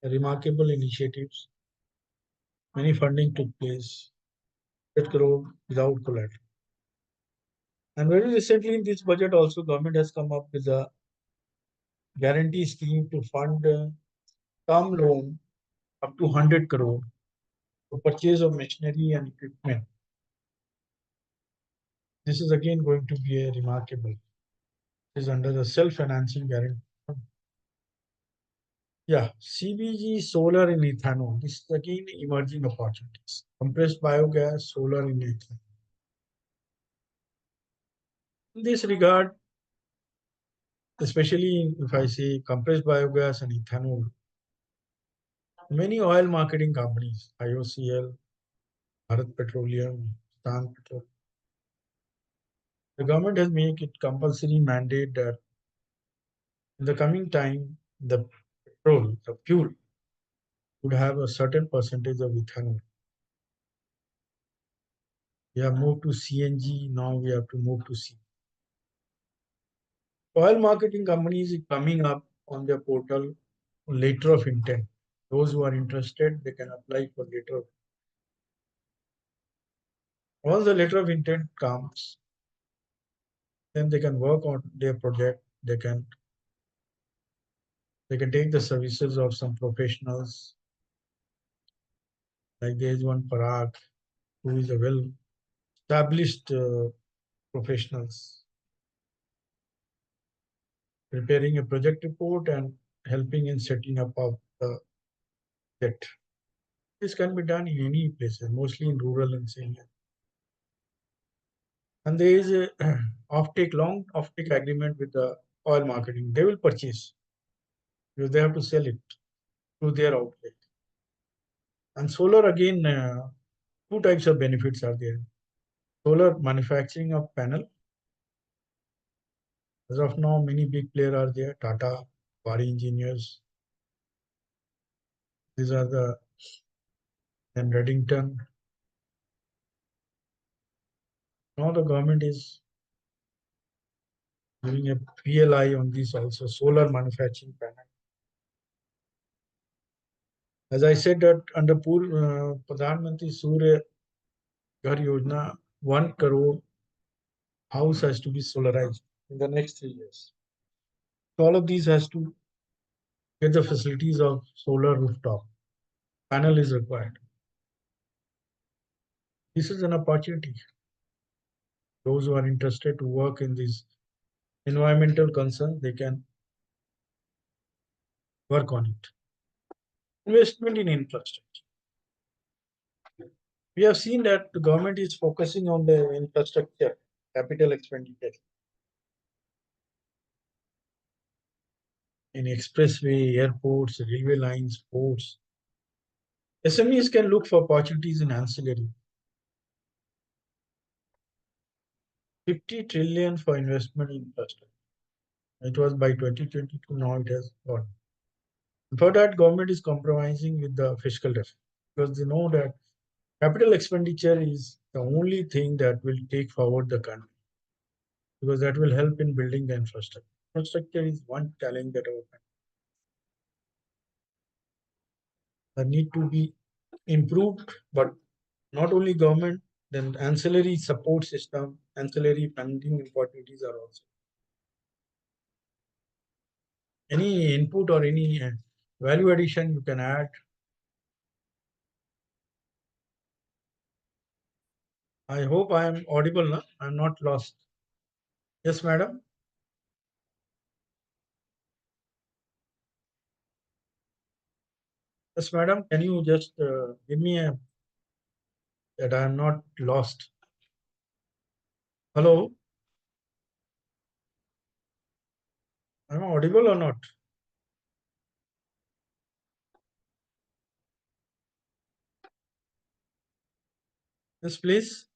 a remarkable initiatives. Many funding took place. 100 crore without collateral. And very recently in this budget also government has come up with a guarantee scheme to fund term loan up to 100 crore for purchase of machinery and equipment. This is again going to be a remarkable. It is under the self-financing guarantee. Yeah, CBG, solar in ethanol. This is again emerging opportunities. Compressed biogas, solar in ethanol. In this regard, especially if I say compressed biogas and ethanol, many oil marketing companies, IOCL, Bharat Petroleum, Stan Petroleum, the government has made it compulsory mandate that in the coming time, the petrol, the fuel, would have a certain percentage of ethanol. We have moved to CNG, now we have to move to C. Oil marketing companies is coming up on their portal letter of intent. Those who are interested, they can apply for letter of. Once the letter of intent comes, then they can work on their project. They can take the services of some professionals. Like there is one Parag, who is a well established professionals, preparing a project report and helping in setting up of the debt. This can be done in any places, mostly in rural and senior. And there is a long offtake agreement with the oil marketing. They will purchase because they have to sell it through their outlet. And solar again, two types of benefits are there. Solar manufacturing of panel. As of now, many big players are there. Tata, Bari Engineers. These are the and Reddington. Now the government is giving a PLI on this also, solar manufacturing panel. As I said that under Pradhan Mantri Surya Ghar Yojana, 1 crore house has to be solarized in the next 3 years. So all of these has to get the facilities of solar rooftop. Panel is required. This is an opportunity. Those who are interested to work in these environmental concerns, they can work on it. Investment in infrastructure. We have seen that the government is focusing on the infrastructure, capital expenditure in expressway, airports, railway lines, ports. SMEs can look for opportunities in ancillary. 50 trillion for investment in infrastructure. It was by 2022, now it has gone. For that, government is compromising with the fiscal deficit because they know that capital expenditure is the only thing that will take forward the country because that will help in building the infrastructure. Infrastructure is one challenge that our country need to be improved, but not only government, then ancillary support system, ancillary funding opportunities are also. Any input or any value addition you can add? I hope I am audible now. I am not lost. Yes, madam. Yes, madam. Can you just give me a that I am not lost? Hello, am I audible or not? Yes, please.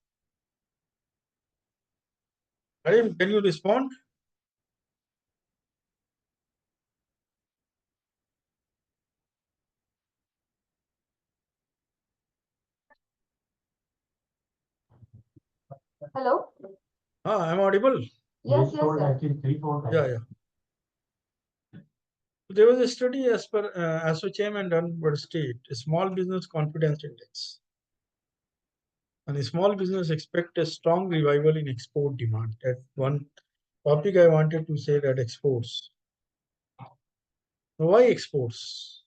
Karim, can you respond? Hello? I'm audible. Yes, yes, sir. Yeah, yeah. There was a study as per ASSOCHAM and done by state, a small business confidence index. And a small business expect a strong revival in export demand. That one topic I wanted to say that exports. Why exports?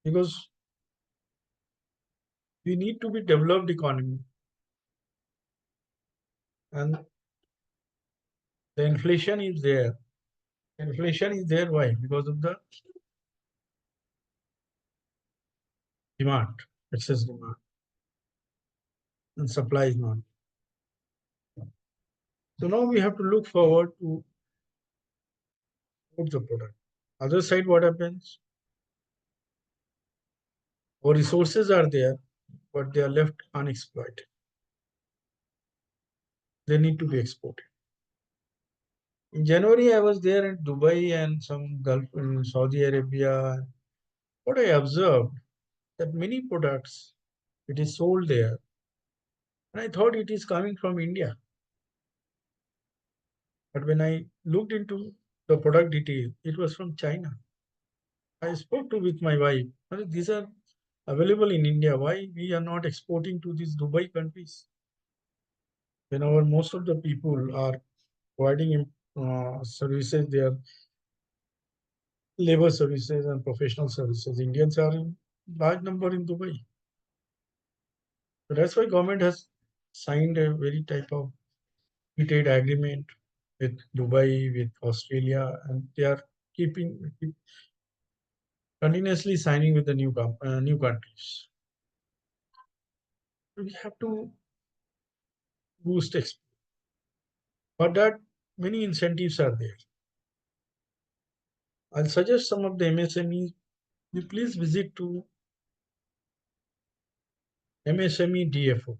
Because we need to be developed economy and the inflation is there. Inflation is there why? Because of the demand, excess demand, and supply is not. So now we have to look forward to put the product. Other side, what happens? Our resources are there, but they are left unexploited. They need to be exported. In January, I was there in Dubai and some Gulf in Saudi Arabia. What I observed that many products it is sold there, and I thought it is coming from India. But when I looked into the product detail, it was from China. I spoke to with my wife. These are available in India. Why we are not exporting to these Dubai countries? When our most of the people are providing services, they are labor services and professional services. Indians are in large number in Dubai. So that's why government has signed a very type of free trade agreement with Dubai, with Australia, and they are keep continuously signing with the new countries. We have to boost export. For that, many incentives are there. I'll suggest some of the MSMEs. You please visit to MSME DFO,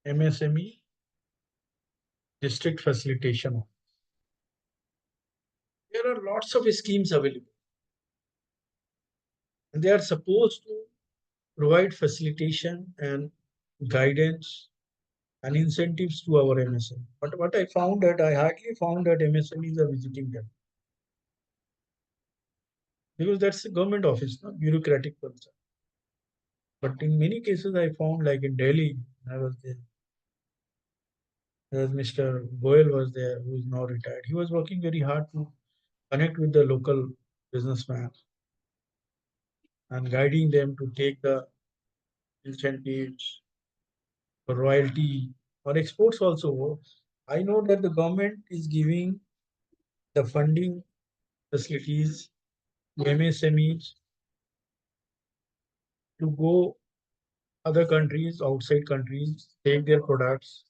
MSME District Facilitation. There are lots of schemes available. And they are supposed to provide facilitation and guidance and incentives to our MSME. But what I found that I hardly found that MSMEs are visiting them because that's a government office, not bureaucratic person. But in many cases, I found like in Delhi, I was there. As Mr. Goyal was there, who is now retired. He was working very hard to connect with the local businessman and guiding them to take the incentives for royalty or exports also. I know that the government is giving the funding facilities to MSMEs to go other countries, outside countries, take their products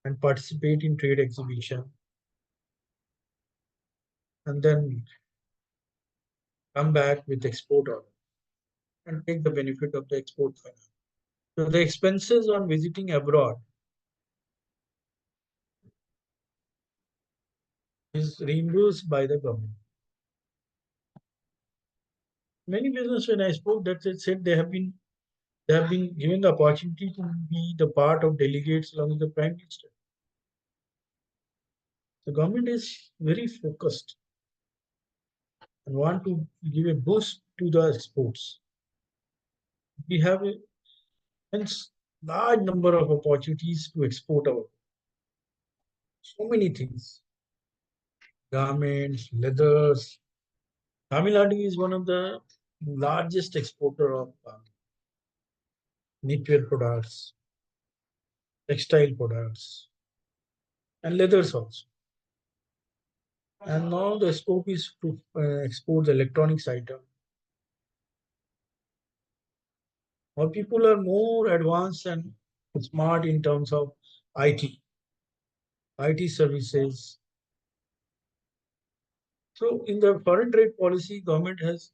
and participate in trade exhibition and then come back with export order and take the benefit of the export finance. So the expenses on visiting abroad is reimbursed by the government. Many business when I spoke that they said they have been given the opportunity to be the part of delegates along with the prime minister. The government is very focused and want to give a boost to the exports. We have a hence large number of opportunities to export our so many things, garments, leathers. Tamil Nadu is one of the largest exporter of knitwear products, textile products, and leathers also. And now the scope is to export the electronics item. Our people are more advanced and smart in terms of IT, IT services. So in the foreign trade policy, government has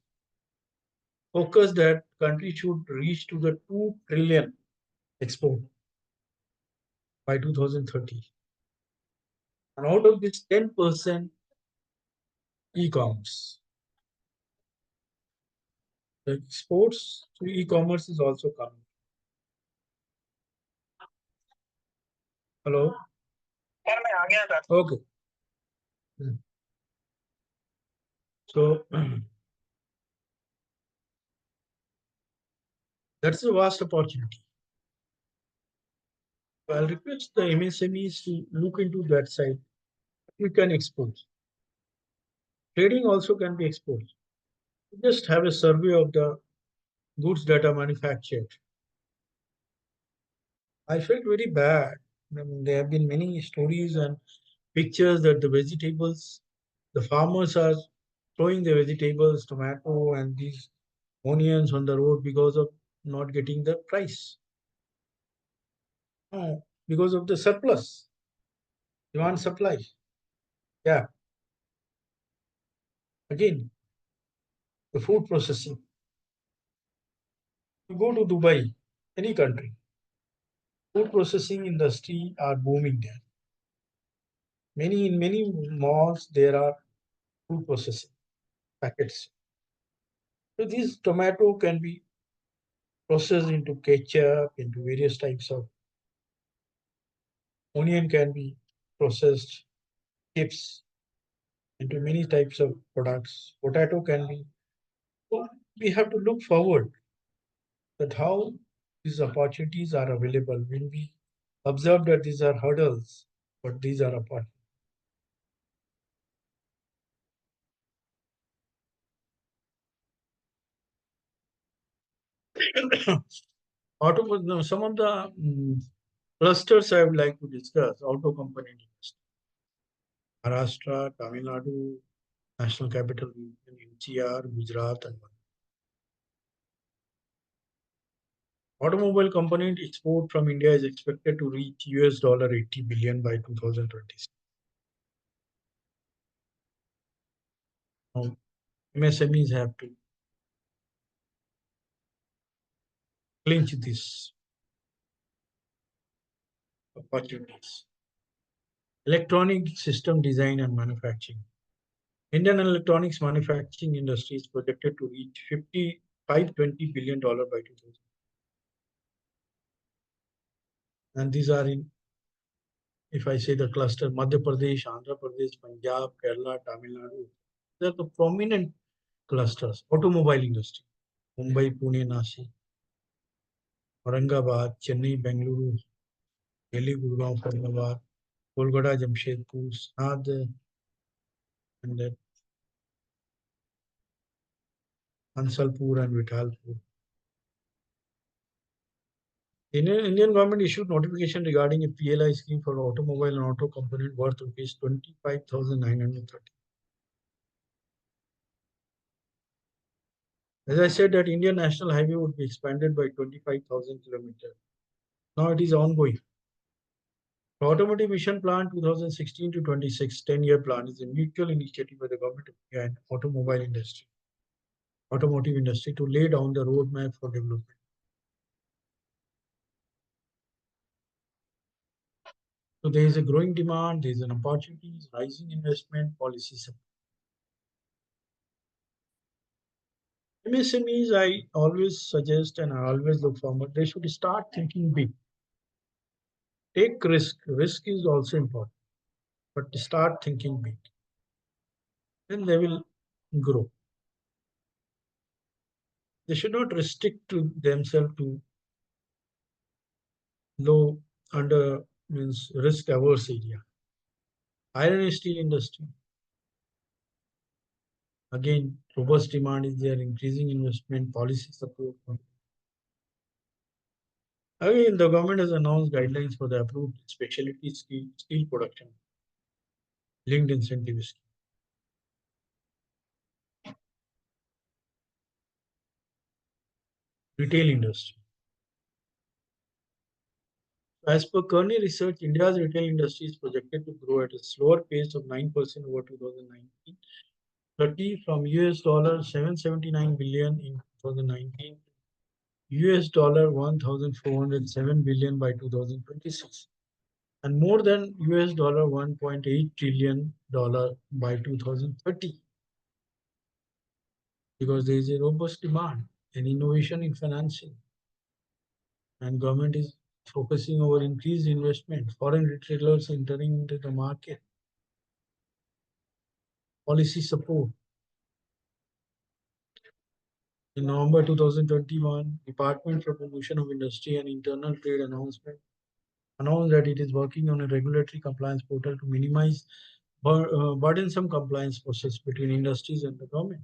focus that country should reach to the 2 trillion export by 2030. And out of this, 10% e-commerce. The exports to e-commerce is also coming. Hello? Okay. So that's a vast opportunity. I'll request the MSMEs to look into that side. We can export. Trading also can be exported. Just have a survey of the goods that are manufactured. I felt very bad. There have been many stories and pictures that the vegetables, the farmers are throwing the vegetables, tomato, and these onions on the road because of not getting the price. Because of the surplus, demand supply. Yeah. Again, the food processing. You go to Dubai, any country, food processing industry are booming there. In many malls there are food processing packets. So this tomato can be processed into ketchup, into various types of onion can be processed chips into many types of products. Potato can be. So we have to look forward that how these opportunities are available when we observe that these are hurdles, but these are opportunities. Some of the clusters I would like to discuss auto component industry. Maharashtra, Tamil Nadu, National Capital Region, NCR, Gujarat, and automobile component export from India is expected to reach $80 billion by 2026. Now, MSMEs have to clinch these opportunities. Electronic system design and manufacturing. Indian electronics manufacturing industry is projected to reach $520 billion by 2000. And these are in, if I say the cluster, Madhya Pradesh, Andhra Pradesh, Punjab, Kerala, Tamil Nadu. They are the prominent clusters. Automobile industry. Mumbai, Pune, Nashik, Aurangabad, Chennai, Bengaluru, Delhi, Gurgaon, Faridabad, Kolkata, Jamshedpur, Sanad, and then Ansalpur and Vithalpur. Indian government issued notification regarding a PLI scheme for automobile and auto component worth rupees 25,930. As I said, that Indian National Highway would be expanded by 25,000 kilometers. Now it is ongoing. The Automotive Mission Plan 2016 to 26 10-year plan is a mutual initiative by the government of India and automotive industry to lay down the roadmap for development. So there is a growing demand, there is an opportunity, rising investment, policy support. MSMEs, I always suggest and I always look forward, they should start thinking big. Take risk. Risk is also important, but start thinking big. Then they will grow. They should not restrict to themselves to low under means risk averse area. Iron and steel industry. Again, robust demand is there, increasing investment, policy support. Again, the government has announced guidelines for the approved specialty steel production, linked incentive scheme. Retail industry. As per Kearney research, India's retail industry is projected to grow at a slower pace of 9% over 2019, 30 from $779 billion in 2019, US dollar 1,407 billion by 2026, and more than US dollar 1.8 trillion dollar by 2030, because there is a robust demand and innovation in financing, and government is focusing over increased investment, foreign retailers entering into the market, policy support. In November 2021, Department for Promotion of Industry and Internal Trade announced that it is working on a regulatory compliance portal to minimize burdensome compliance process between industries and the government.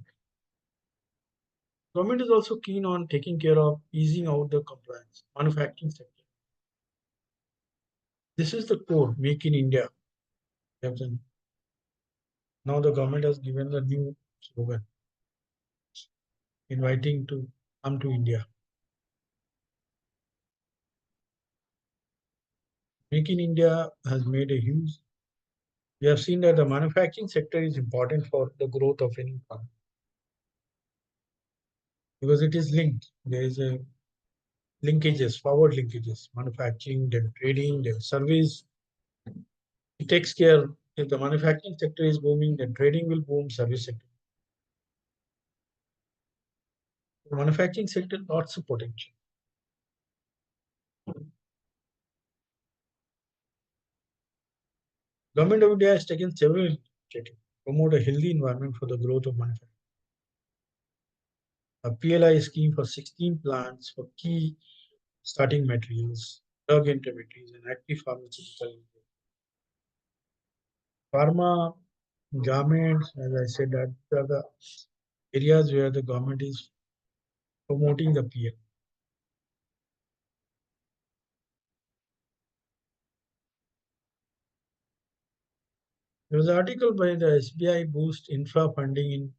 Government is also keen on taking care of easing out the compliance, manufacturing sector. This is the core, Make in India. Now the government has given the new slogan, inviting to come to India. Make in India has made a huge. We have seen that the manufacturing sector is important for the growth of any country because it is linked. There is a linkages, forward linkages, manufacturing, then trading, then service. It takes care. If the manufacturing sector is booming, then trading will boom, service sector. The manufacturing sector lots of potential. Government of India has taken several initiatives to promote a healthy environment for the growth of manufacturing. A PLI scheme for 16 plants for key starting materials, drug intermediaries, and active pharmaceuticals. Pharma, garments, as I said, that are the areas where the government is promoting the PL. There was an article by the SBI boost infra funding in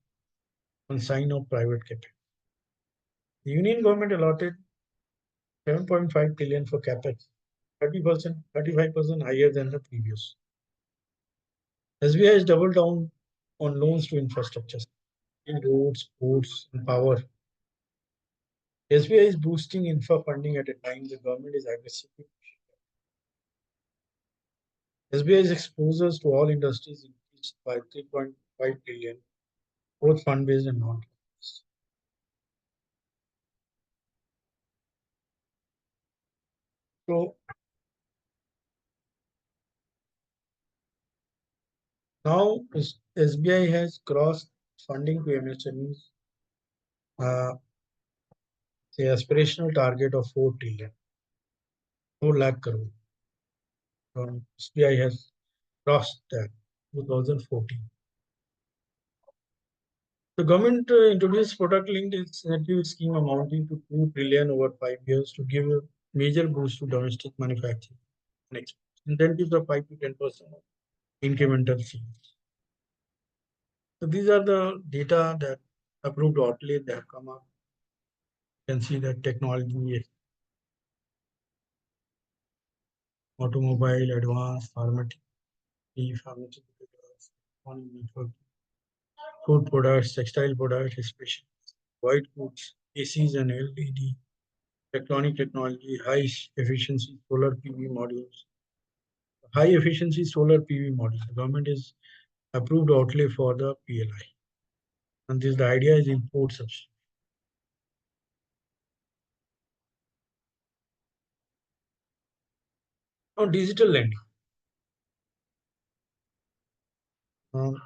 on sign of private capital. The union government allotted 7.5 trillion for capex, 30%, 35% higher than the previous. SBI has doubled down on loans to infrastructure, in roads, ports, and power. SBI is boosting infra funding at a time the government is aggressively. SBI's exposures to all industries increased by 3.5 trillion, both fund-based and non-fund-based. So now SBI has crossed funding to MSMEs, the aspirational target of 4 trillion, 4 lakh crore. SBI has crossed that 2014. The government introduced product-linked incentive scheme amounting to 2 trillion over 5 years to give a major boost to domestic manufacturing and exports. Incentives of 5 to 10% incremental fees. So these are the data that approved outlay that have come up. You can see that technology, automobile, advanced, pharmaceuticals, network, food products, textile products, especially white goods, ACs and LED, electronic technology, high efficiency solar PV modules. High efficiency solar PV modules. The government is approved outlay for the PLI. And this the idea is import subsidy. Now digital lending. Um,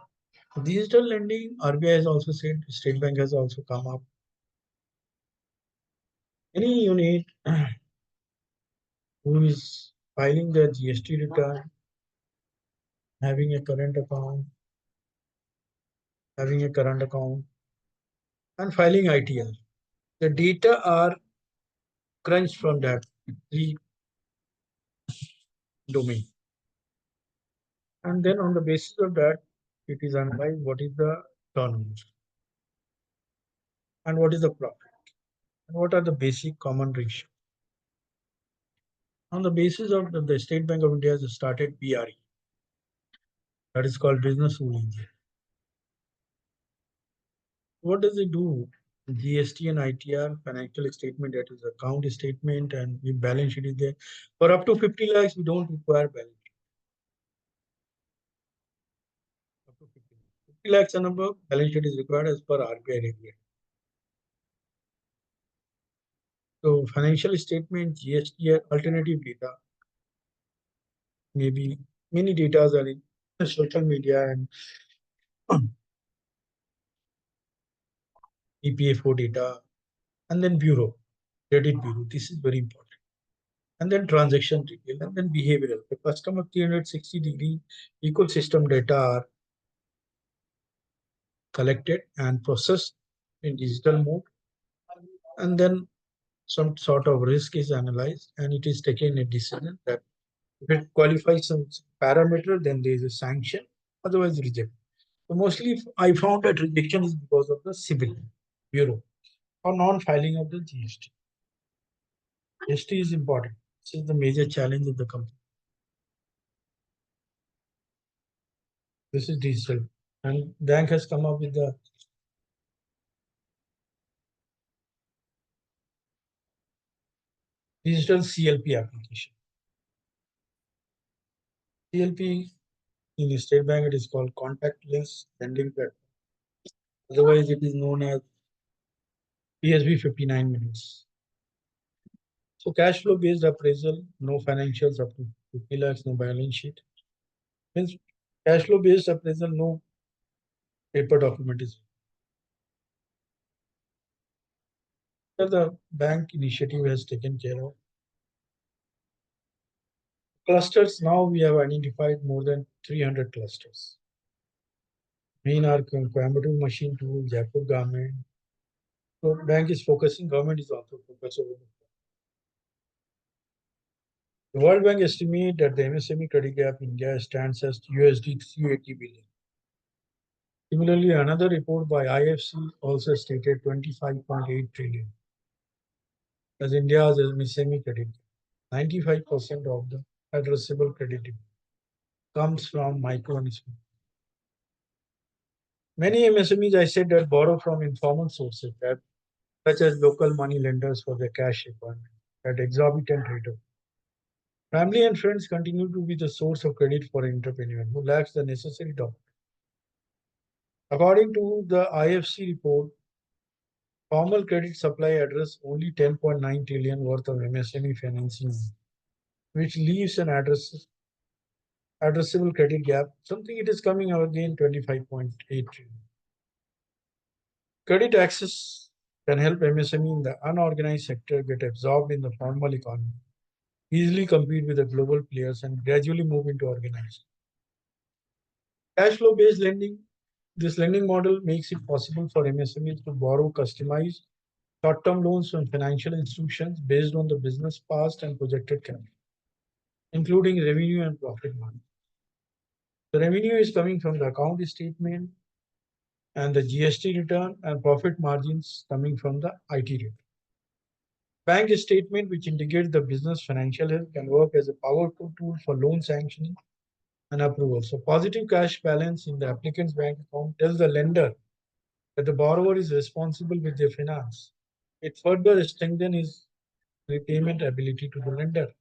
Digital lending, RBI has also said, State Bank has also come up. Any unit who is filing their GST return, having a current account, and filing ITL. The data are crunched from that three domain. And then on the basis of that, it is analyzed what is the turnover and what is the profit and what are the basic common ratio. On the basis of the State Bank of India has started BRE, that is called Business Rule Engine. What does it do? GST and ITR, financial statement, that is account statement, and the balance sheet is there. For up to 50 lakhs, we don't require balance sheet. Up to 50 lakhs. 50 lakhs and above, balance sheet is required as per RBI regulation. So financial statement, GST, alternative data, maybe many data are in social media and EPFO data, and then bureau, credit bureau. This is very important. And then transaction detail, and then behavioral. The customer 360-degree ecosystem data are collected and processed in digital mode, and then some sort of risk is analyzed, and it is taken a decision that if it qualifies some parameter, then there is a sanction, otherwise reject. So mostly I found that rejection is because of the civil bureau or non-filing of the GST. GST is important. This is the major challenge of the company. This is digital, and bank has come up with the digital CLP application. CLP in State Bank, it is called contactless lending platform. Otherwise, it is known as PSB 59 minutes. So cash flow based appraisal, no financials up to 50 lakhs, no balance sheet. Means cash flow based appraisal, no paper document is. So the bank initiative has taken care of. Clusters, now we have identified more than 300 clusters. Main are Coimbatore machine tool, Jaipur garment. So bank is focusing, government is also focused over it. The World Bank estimate that the MSME credit gap in India stands as USD 380 billion. Similarly, another report by IFC also stated 25.8 trillion as India's MSME credit. 95% of the addressable credit comes from micro and small. Many MSMEs, I said, that borrow from informal sources, that such as local money lenders for their cash requirement at exorbitant rate of. Family and friends continue to be the source of credit for an entrepreneur who lacks the necessary document. According to the IFC report, formal credit supply address only 10.9 trillion worth of MSME financing, which leaves an addressable credit gap. Something it is coming out again 25.8 trillion. Credit access can help MSME in the unorganized sector get absorbed in the formal economy, easily compete with the global players, and gradually move into organized. Cash flow based lending. This lending model makes it possible for MSMEs to borrow customized short-term loans from financial institutions based on the business past and projected cash, including revenue and profit margin. The revenue is coming from the account statement and the GST return, and profit margins coming from the IT return. Bank statement, which indicates the business financial health, can work as a powerful tool for loan sanctioning and approval. So positive cash balance in the applicant's bank account tells the lender that the borrower is responsible with their finance. It further strengthens his repayment ability to the lender.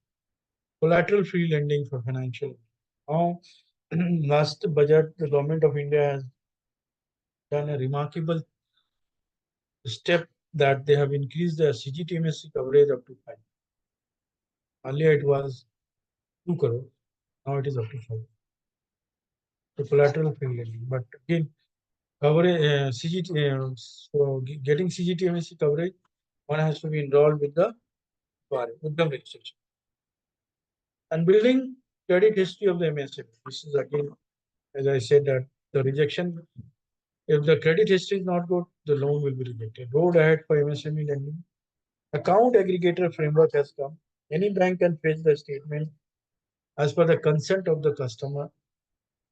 Collateral free lending for financial. Now, last budget, the government of India has done a remarkable step that they have increased the CGTMSC coverage up to 5. Earlier it was 2 crore, now it is up to 5. So collateral free lending. But again, coverage, so getting CGTMSC coverage, one has to be enrolled with the income registration. And building credit history of the MSME. This is again, as I said, that the rejection, if the credit history is not good, the loan will be rejected. Road ahead for MSME lending. Account aggregator framework has come. Any bank can fetch the statement as per the consent of the customer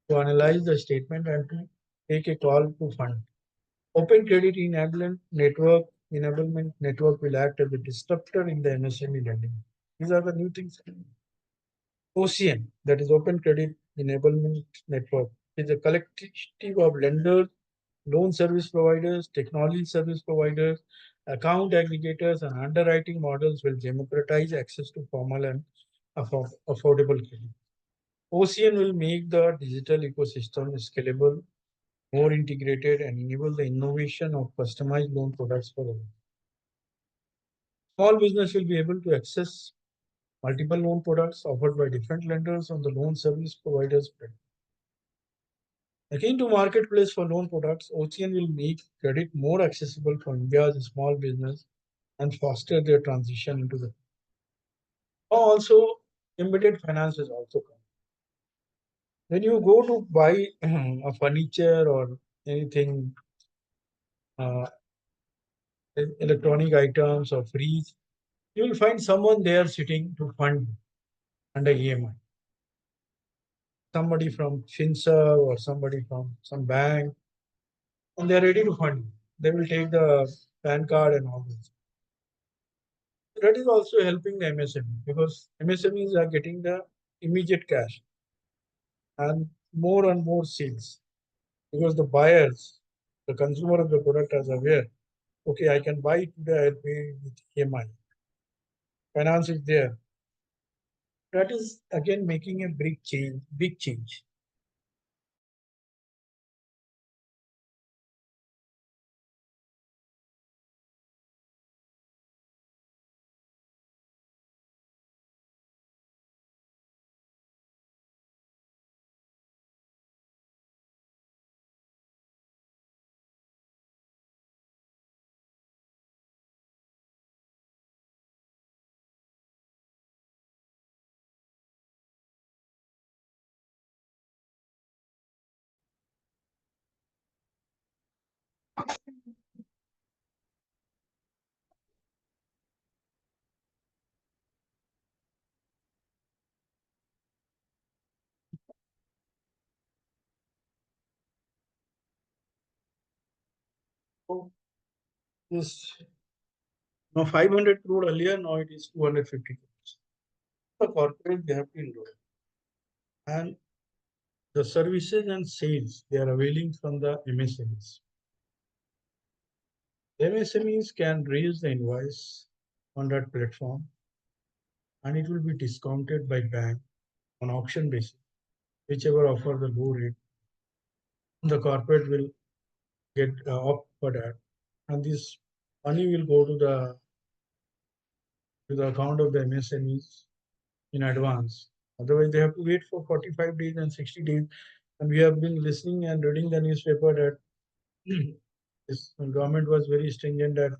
to analyze the statement and to take a call to fund. Open credit enablement network will act as a disruptor in the MSME lending. These are the new things. OCN, that is Open Credit Enablement Network, is a collective of lenders loan service providers, technology service providers, account aggregators, and underwriting models will democratize access to formal and affordable credit. OCN will make the digital ecosystem scalable, more integrated, and enable the innovation of customized loan products for all. Small business will be able to access multiple loan products offered by different lenders on the loan service providers platform. Akin to marketplace for loan products, OCN will make credit more accessible for India's small business and foster their transition into the. Now also, embedded finance is also come. When you go to buy a furniture or anything, uh, electronic items or fridge, you will find someone there sitting to fund under EMI. Somebody from FinServ or somebody from some bank, and they're ready to fund you. They will take the PAN card and all this. That is also helping the MSME because MSMEs are getting the immediate cash and more sales because the buyers, the consumer of the product is aware, okay, I can buy it today, I'll pay with EMI. Finance is there. That is again making a big change, big change. So this now 500 crore earlier, now it is 250 crores. The corporate they have to enroll. And the services and sales they are availing from the MSMEs. MSMEs can raise the invoice on that platform and it will be discounted by bank on auction basis, whichever offer the low rate. The corporate will get opt for that, and this money will go to the account of the MSMEs in advance. Otherwise, they have to wait for 45 days and 60 days. And we have been listening and reading the newspaper that this government was very stringent that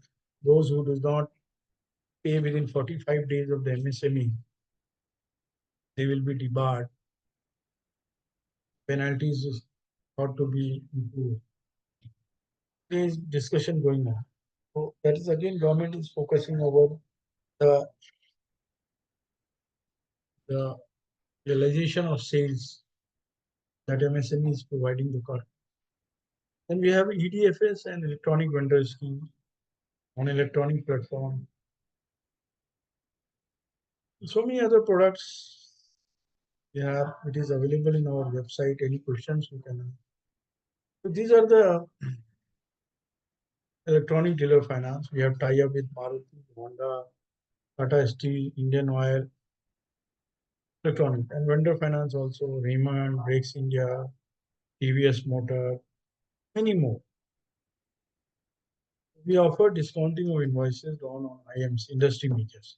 those who does not pay within 45 days of the MSME, they will be debarred. Penalties is thought to be improved. There is discussion going on. So that is again government is focusing over the the realization of sales that MSME is providing the car. Then we have EDFS and electronic vendor scheme on electronic platform. So many other products. Yeah, it is available in our website. Any questions you can. So these are the electronic dealer finance. We have tie-up with Maruti, Honda, Tata Steel, Indian Oil, electronic and vendor finance also Raymond, Brakes India, TVS Motor, many more. We offer discounting of invoices drawn on IMs, industry majors,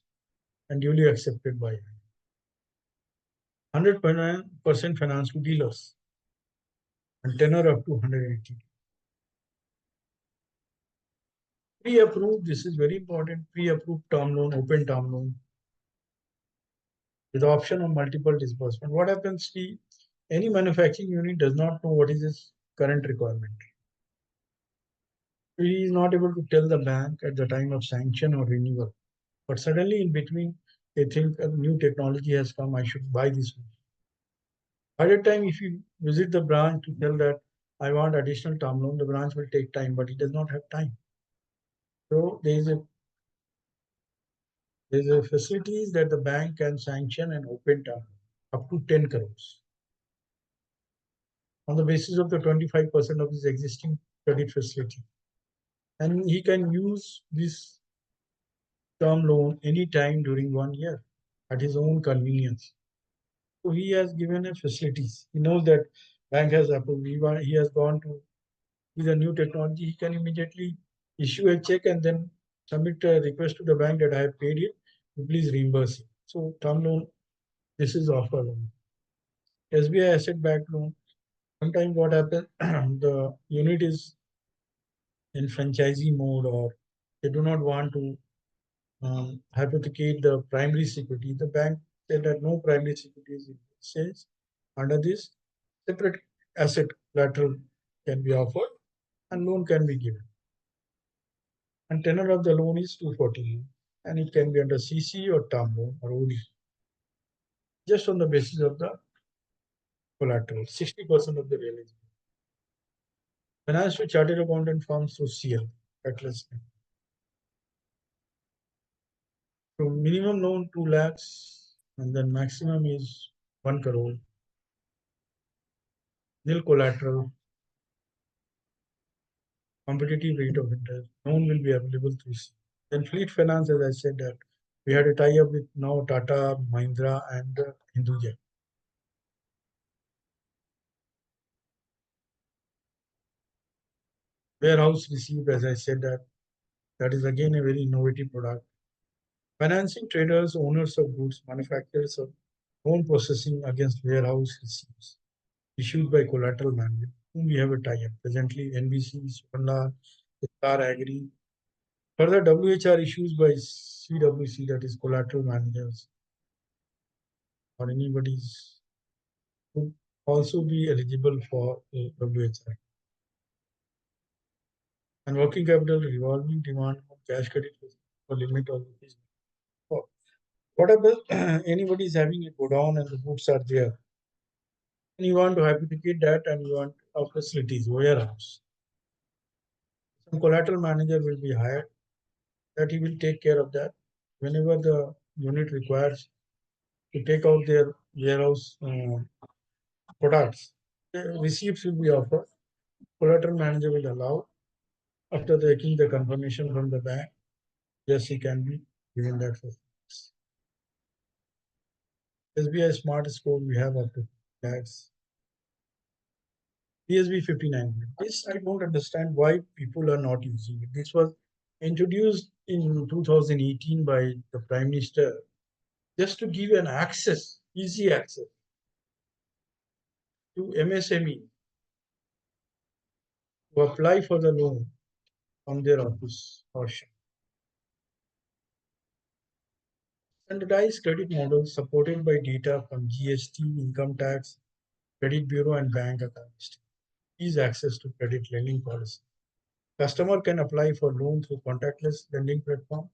and duly accepted by 100% finance to dealers and tenor up to 180. Pre-approved, this is very important, pre-approved term loan, open term loan, with the option of multiple disbursement. What happens if any manufacturing unit does not know what is its current requirement? He is not able to tell the bank at the time of sanction or renewal. But suddenly in between, they think a new technology has come, I should buy this one. By the time if you visit the branch to tell that I want additional term loan, the branch will take time, but it does not have time. So there is a facilities that the bank can sanction and open term up to 10 crores. on the basis of the 25% of his existing credit facility. And he can use this term loan anytime during 1 year at his own convenience. So he has given a facilities. He knows that bank has approved. He has gone to with a new technology. He can immediately issue a check and then submit a request to the bank that I have paid it. Please reimburse it. So term loan, this is offer loan. SBI asset backed loan. Sometimes what happens, the unit is in franchisee mode or they do not want to hypothecate the primary security. The bank said that no primary security is exchanged. Under this, separate asset collateral can be offered and loan can be given. And tenor of the loan is 240 and it can be under CC or term loan or OD. Just on the basis of the collateral, 60% of the realization. Finance to chartered accountant firms through CL, Catalyst. So minimum loan 2 lakhs and then maximum is 1 crore. Nil collateral, competitive rate of interest, loan will be available through CL. Then fleet finance, as I said that we had a tie-up with now Tata, Mahindra and Hinduja. Warehouse receipt, as I said that is again a very innovative product. Financing traders, owners of goods, manufacturers of loan processing against warehouse receipts issued by collateral manager, whom we have a tie-up. Presently, NBC, Swarna, Star Agri. Further, WHR issues by CWC, that is collateral managers, or anybody's would also be eligible for WHR. And working capital revolving demand for cash credit for limit of rupees. What about anybody is having a godown and the goods are there? And you want to hypothecate that and you want a facilities, warehouse. Some collateral manager will be hired that he will take care of that. Whenever the unit requires to take out their warehouse products, the receipts will be offered. Collateral manager will allow after taking the confirmation from the bank. Yes, he can be given that facilities. SBI Smart Score we have up to lakhs. PSB 59. This I don't understand why people are not using it. This was introduced in 2018 by the Prime Minister just to give an access, easy access to MSME to apply for the loan from their office or shop. Standardized credit model supported by data from GST, income tax, credit bureau, and bank accounts. Ease access to credit lending policy. Customer can apply for loan through contactless lending platform,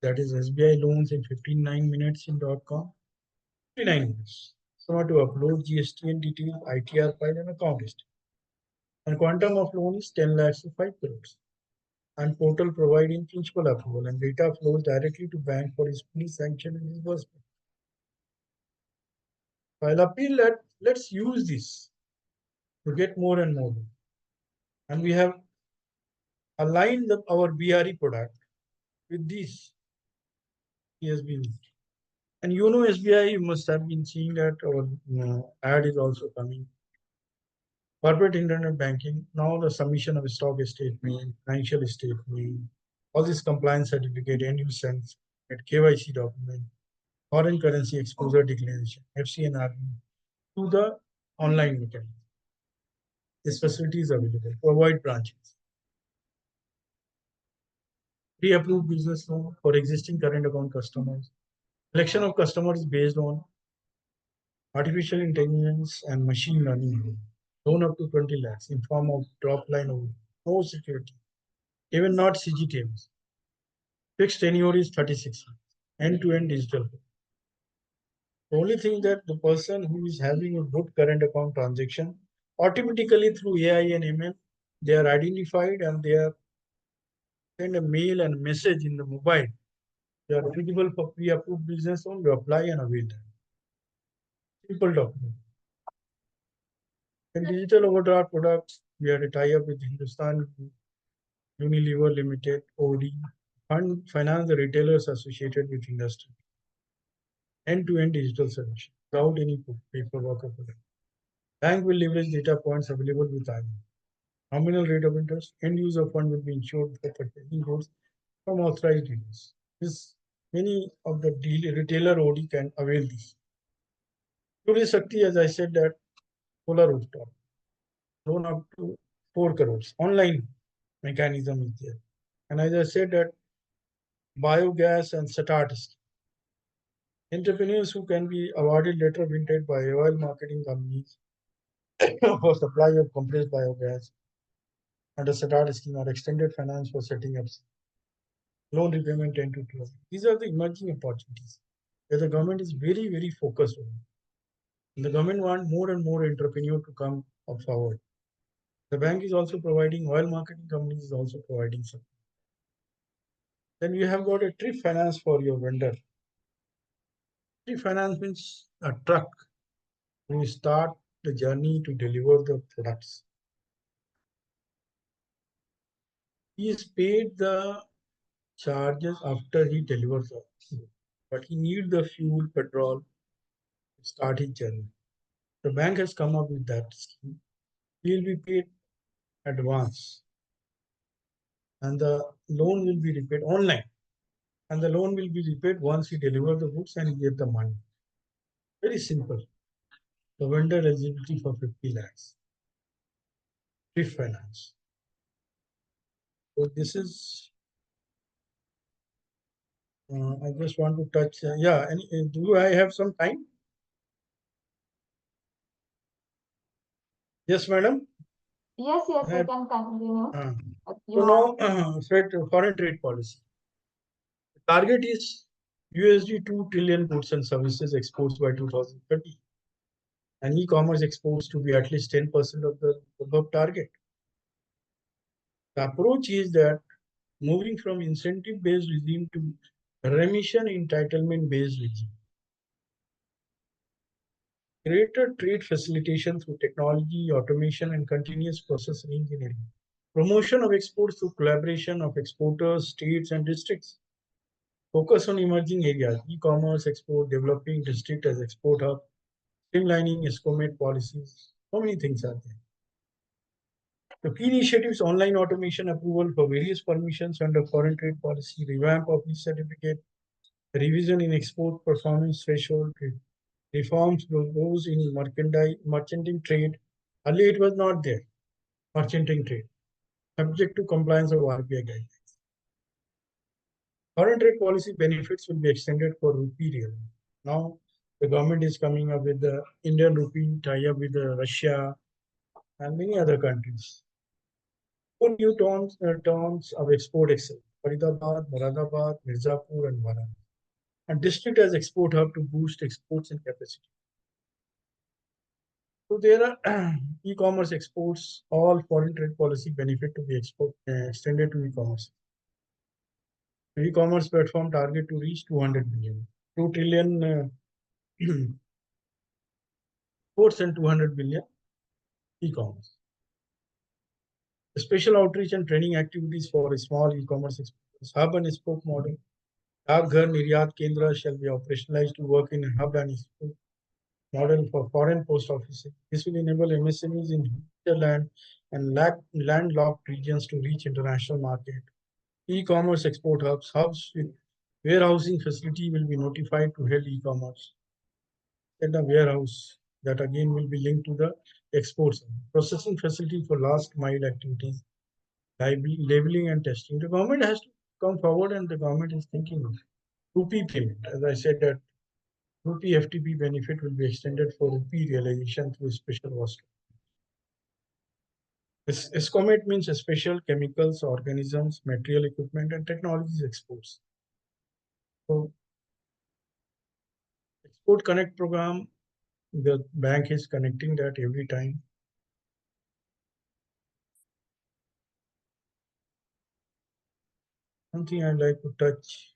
that is SBI loans in 59 minutes in .com. 59 minutes. So to upload GST and detail, ITR file and account history. And quantum of loan is 10 lakhs to 5 crores. And portal providing principal approval and data flows directly to bank for his fully sanctioned and disbursement. I'll appeal that let's use this to get more and more. And we have aligned our BRE product with this PSB. And you know SBI, you must have been seeing that our ad is also coming. Corporate internet banking, now the submission of stock statement, financial statement, all this compliance certificate, end-use sense, KYC document, foreign currency exposure declaration, FCNR to the online mechanism. This facility is available to avoid branches. Pre-approved business loan for existing current account customers. Selection of customers is based on artificial intelligence and machine learning. Loan up to 20 lakhs in form of drop line only. No security. Even not CGTMs. Fixed tenure is 36 months. End-to-end digital. The only thing that the person who is having a good current account transaction, automatically through AI and ML, they are identified and they are send a mail and message in the mobile. They are eligible for pre-approved business loan, you apply and avail them. Simple document. In digital overdraft products, we had a tie-up with Hindustan Unilever Limited (OD) Fund finance the retailers associated with industry. End-to-end digital solution without any paperwork or product. Bank will leverage data points available with IBM. Nominal rate of interest, end user fund will be insured for purchasing goods from authorized dealers. This many of the retailer OD can avail this. Today, Shakti, as I said, that solar rooftop loan up to 4 crores. Online mechanism is there. And as I said, that biogas and SATAT entrepreneurs who can be awarded letter printed by oil marketing companies for supply of compressed biogas under SATAT scheme or extended finance for setting up loan repayment 10 to 12. These are the emerging opportunities where the government is very, very focused on. And the government want more and more entrepreneurs to come forward. The bank is also providing, oil marketing companies is also providing some. Then you have got a trip finance for your vendor. Trip finance means a truck who start the journey to deliver the products. He is paid the charges after he delivers the food, but he needs the fuel, petrol to start his journey. The bank has come up with that scheme. He will be paid advance, and the loan will be repaid online. And the loan will be repaid once he delivers the goods and he get the money. Very simple. The vendor eligibility for 50 lakhs. Thrift finance. So this is. I just want to touch. Yeah. Do I have some time? Yes, madam. Yes, yes, you Uh, can continue. uh, You so have. now, foreign trade policy. The target is USD 2 trillion goods and services exports by 2030, and e-commerce exports to be at least 10% of the above target. The approach is that moving from incentive-based regime to remission entitlement-based regime. Greater trade facilitation through technology, automation, and continuous process engineering. Promotion of exports through collaboration of exporters, states, and districts. Focus on emerging areas, e-commerce, export, developing district as export hub, streamlining ESCOMET policies. So many things are there. The key initiatives: online automation approval for various permissions under foreign trade policy, revamp of each certificate, revision in export performance threshold, reforms those in merchanting trade. Earlier it was not there, merchanting trade, subject to compliance of RBI guidelines. Foreign trade policy benefits will be extended for rupee real. Now the government is coming up with the Indian rupee tie-up with Russia and many other countries. Four new towns of export excel: Faridabad, Moradabad, Mirzapur, and Varanasi. And district as export hub to boost exports and capacity. So there are e-commerce exports, all foreign trade policy benefit to be extended to e-commerce. The e-commerce platform target to reach 200 billion, 2 trillion exports and 200 billion e-commerce. Special outreach and training activities for small e-commerce exporters. Hub and spoke model. Ghar Niryat Kendra shall be operationalized to work in hub and spoke model for foreign post offices. This will enable MSMEs in hinterland and landlocked regions to reach international market. E-commerce export hubs with warehousing facility will be notified to help e-commerce. At the warehouse that again will be linked to the exports. Processing facility for last mile activities, labeling and testing. The government has to come forward and the government is thinking of rupee payment. As I said that rupee FTP benefit will be extended for rupee realization through special WASP. ESCOMET means special chemicals, organisms, material equipment, and technologies exports. So, Export Connect program, the bank is connecting that every time. Something I'd like to touch.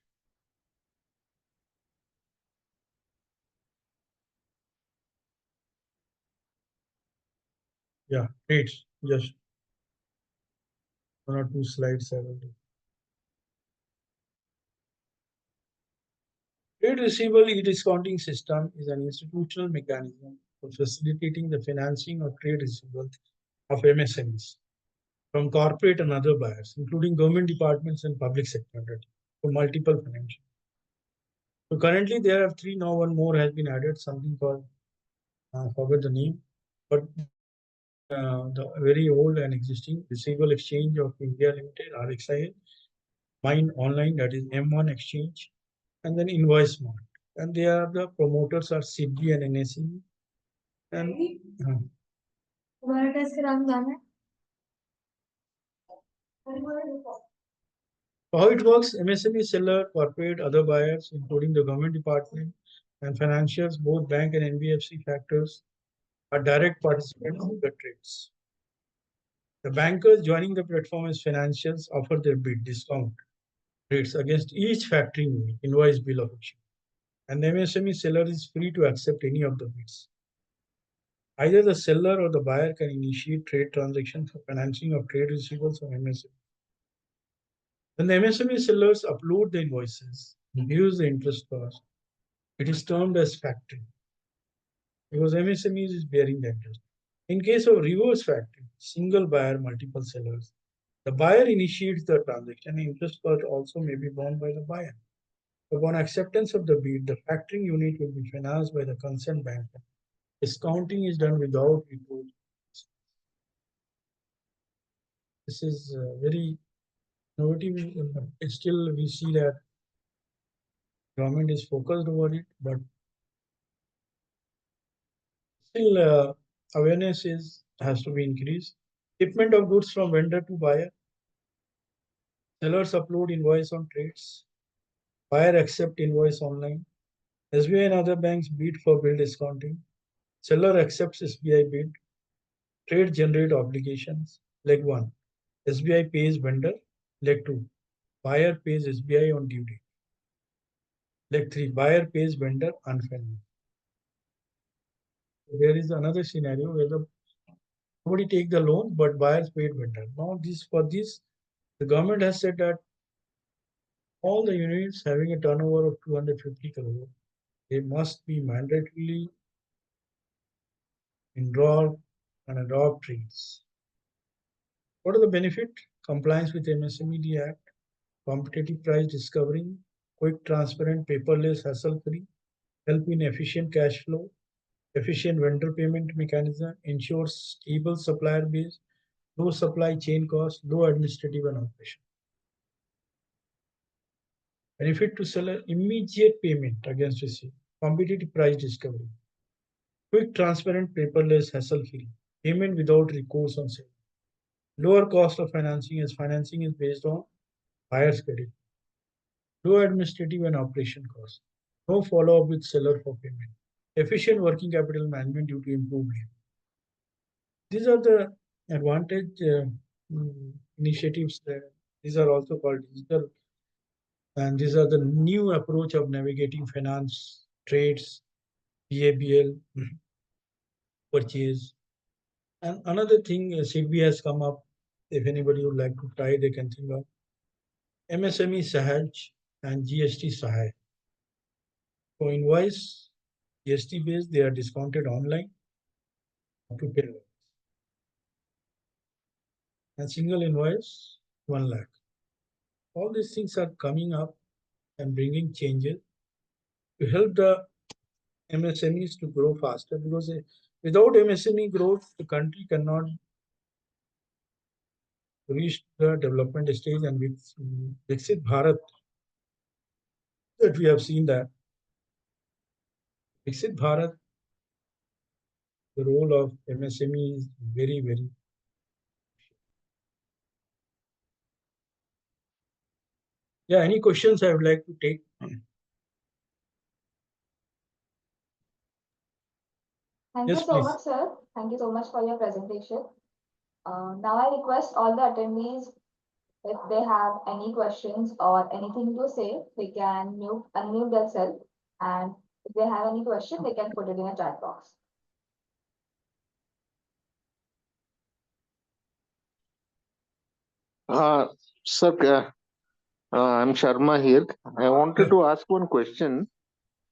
Yeah, trades. Just one or two slides I will do. Trade receivable e-discounting system is an institutional mechanism for facilitating the financing of trade receivables of MSMEs from corporate and other buyers, including government departments and public sector entities, for multiple financial. So currently there are three, now one more has been added, something called, forget the name, but the very old and existing Receivable Exchange of India Limited, RXIL, Mine Online, that is M1 Exchange, and then Invoice Mart. And they are the promoters are SIDBI and NSE. And how it works, MSME seller, corporate, other buyers, including the government department and financials, both bank and NBFC factors, are direct participants in the trades. The bankers joining the platform as financials offer their bid discount rates against each factory unit, invoice bill of exchange. And the MSME seller is free to accept any of the bids. Either the seller or the buyer can initiate trade transactions for financing of trade receivables of MSME. When the MSME sellers upload the invoices, reduce the interest cost, it is termed as factoring because MSME is bearing the interest. In case of reverse factoring, single buyer, multiple sellers, the buyer initiates the transaction and interest cost also may be borne by the buyer. Upon acceptance of the bid, the factoring unit will be financed by the concerned bank. Discounting is done without recourse. This is very innovative. Still, we see that government is focused over it, but still awareness has to be increased. Shipment of goods from vendor to buyer. Sellers upload invoice on trades. Buyer accept invoice online. SBI and other banks bid for bill discounting. Seller accepts SBI bid. Trade generate obligations. Leg 1. SBI pays vendor. Leg 2. Buyer pays SBI on due date. Leg 3. Buyer pays vendor unfunded. There is another scenario where nobody take the loan, but buyers paid vendor. Now, this, the government has said that all the units having a turnover of 250 crore, they must be mandatorily enrolled and adopt trades. What are the benefit? Compliance with MSME Act, competitive price discovery, quick, transparent, paperless, hassle-free, help in efficient cash flow, efficient vendor payment mechanism, ensures stable supplier base, low supply chain cost, low administrative and operation. Benefit to seller, immediate payment against receipt, competitive price discovery, quick, transparent, paperless, hassle-free, payment without recourse on sale, lower cost of financing as financing is based on buyer's credit, low administrative and operation cost, no follow-up with seller for payment, efficient working capital management due to improved yield. These are the advantage initiatives. These are also called digital, and these are the new approach of navigating finance, trades, BABL, purchase. And another thing, SIDBI has come up. If anybody would like to try, they can think of MSME Sahaj and GST Sahaj. For invoice, GST based, they are discounted online to pay. And single invoice, 1 lakh. All these things are coming up and bringing changes to help the MSMEs to grow faster because without MSME growth, the country cannot reach the development stage. And with Viksit Bharat, that we have seen that Viksit Bharat, the role of MSME is very, very. Yeah, any questions I would like to take? Thank Yes, you so please. much, sir. Thank you so much for your presentation. Now I request all the attendees, if they have any questions or anything to say, they can unmute themselves. And if they have any question, they can put it in a chat box. Uh, Sir, I'm Sharma here. I wanted to ask one question.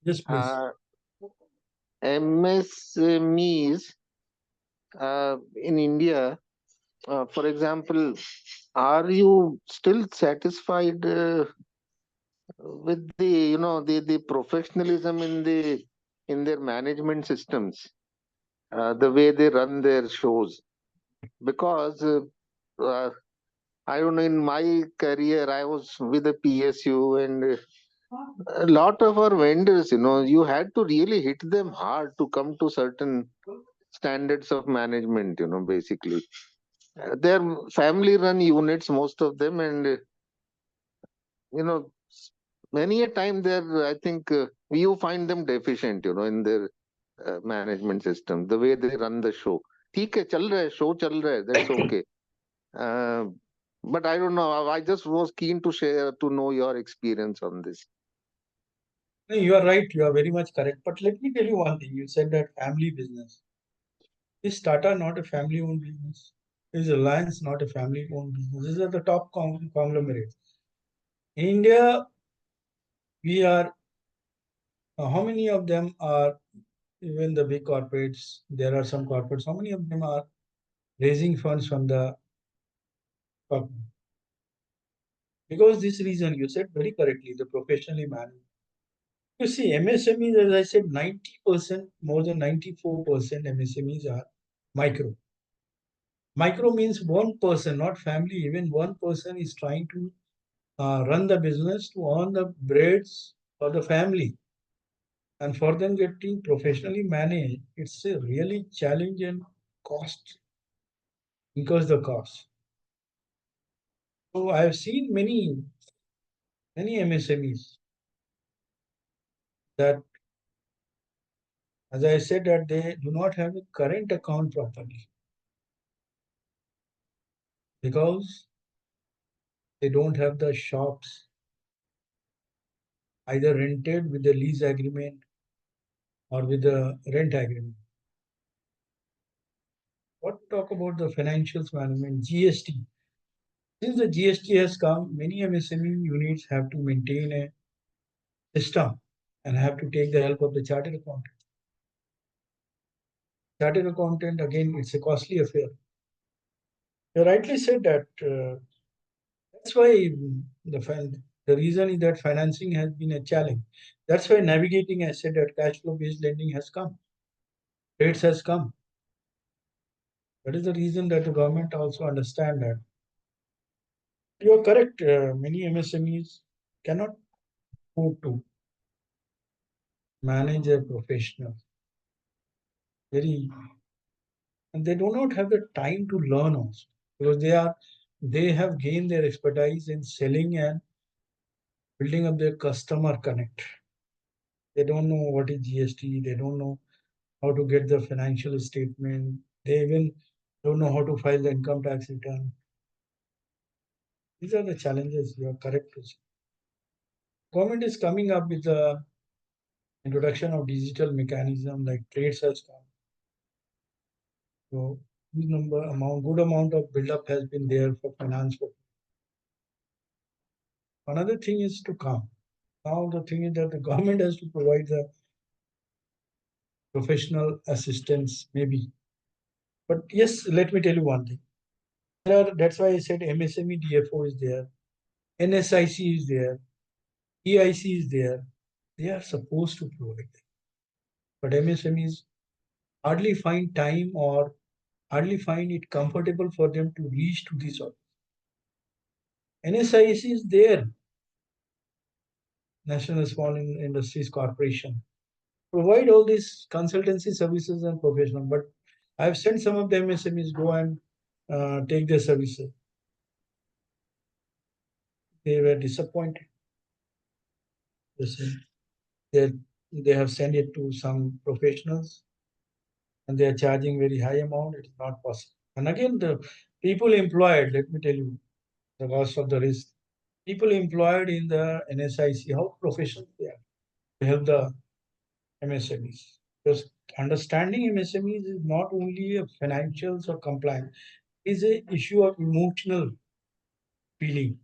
Yes, please. MSMEs in India, for example, are you still satisfied with the professionalism in their management systems, the way they run their shows? Because uh, I don't know, in my career, I was with a PSU, and a lot of our vendors, you had to really hit them hard to come to certain standards of management, basically. They're family run units, most of them, and, you know, many a time I think, you find them deficient, in their management system, the way they run the show. ठीक है, चल रहा है, show चल रहा है, that's okay. Uh, but I don't know. I just was keen to share, to know your experience on this. No, you are right. You are very much correct. But let me tell you one thing. You said that family business. Is Tata not a family-owned business? Is Reliance not a family-owned business? These are the top conglomerates. In India, we are, how many of them are, even the big corporates, there are some corporates, how many of them are raising funds from the corporate? Because this reason, you said very correctly, the professionally managed. You see, MSMEs, as I said, 90%, more than 94% MSMEs are micro. Micro means one person, not family. Even one person is trying to run the business to earn the breads for the family. And for them getting professionally managed, it's a really challenge and cost, because the cost. So I have seen many MSMEs that, as I said, that they do not have a current account properly because they don't have the shops either rented with the lease agreement or with the rent agreement. What to talk about the financials management, GST? Since the GST has come, many MSME units have to maintain a system and have to take the help of the chartered accountant. Chartered accountant, again, it's a costly affair. You rightly said that that's why the reason is that financing has been a challenge. That's why navigating, I said that cash flow based lending has come, rates has come. That is the reason that the government also understand that. You are correct. Many MSMEs cannot afford to manage a professional. Very, and they do not have the time to learn also, because they have gained their expertise in selling and building up their customer connect. They don't know what is GST. They don't know how to get the financial statement. They even don't know how to file the income tax return. These are the challenges. You are correct to say. Government is coming up with the introduction of digital mechanism like trades has come. So good amount of build-up has been there for finance. Another thing is to come. Now the thing is that the government has to provide the professional assistance, maybe. But yes, let me tell you one thing. That's why I said MSME DFO is there, NSIC is there, EIC is there. They are supposed to provide them. But MSMEs hardly find time or hardly find it comfortable for them to reach to this office. NSIC is there, National Small Industries Corporation. Provide all these consultancy services and professional. But I've sent some of the MSMEs go and take their services. They were disappointed. They said they have sent it to some professionals and they are charging very high amount. It is not possible. And again, the people employed, let me tell you, the cost of the risk. People employed in the NSIC, how professional they are to help the MSMEs. Because understanding MSMEs is not only a financials or compliance, it is a issue of emotional feeling.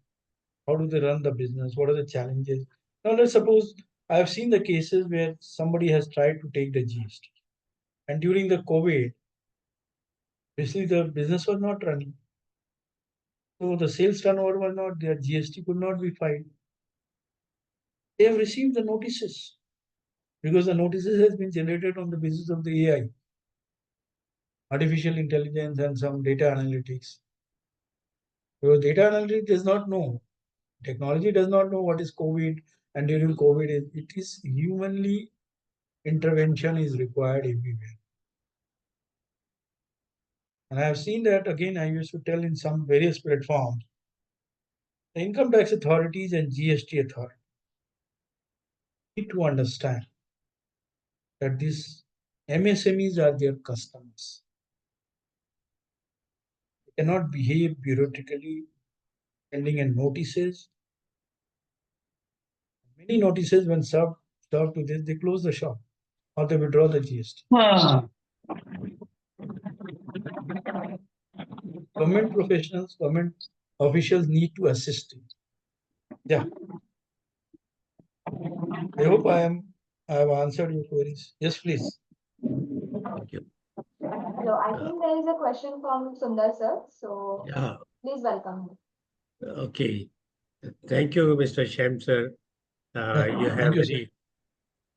How do they run the business? What are the challenges? Now, let's suppose I have seen the cases where somebody has tried to take the GST, and during the COVID, basically the business was not running. So the sales turnover was not there, GST could not be filed. They have received the notices because the notices has been generated on the basis of the AI, artificial intelligence, and some data analytics. Because data analytics does not know, technology does not know what is COVID, and during COVID, it is humanly intervention is required everywhere. And I have seen that again. I used to tell in some various platforms, the income tax authorities and GST authority need to understand that these MSMEs are their customers. They cannot behave bureaucratically, sending in notices. Many notices, when served to this, they close the shop or they withdraw the GST. Government professionals, government officials need to assist you. Yeah. I hope I have answered your queries. Yes, please. Thank you. So I think there is a question from Sundar sir. So Yeah, please welcome him. okay. Thank you, Mr. Shem, sir. You Thank have you, sir. very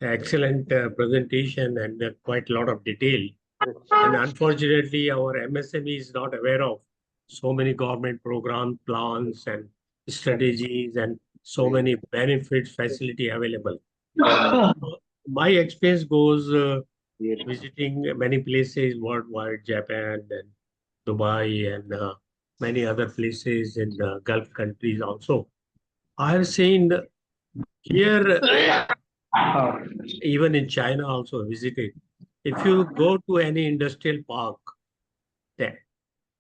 excellent presentation and quite a lot of detail. And unfortunately, our MSME is not aware of so many government program plans and strategies and so many benefits facility available. My experience goes visiting many places worldwide, Japan and Dubai and many other places in the Gulf countries also. I have seen here, even in China also visited. If you go to any industrial park, the,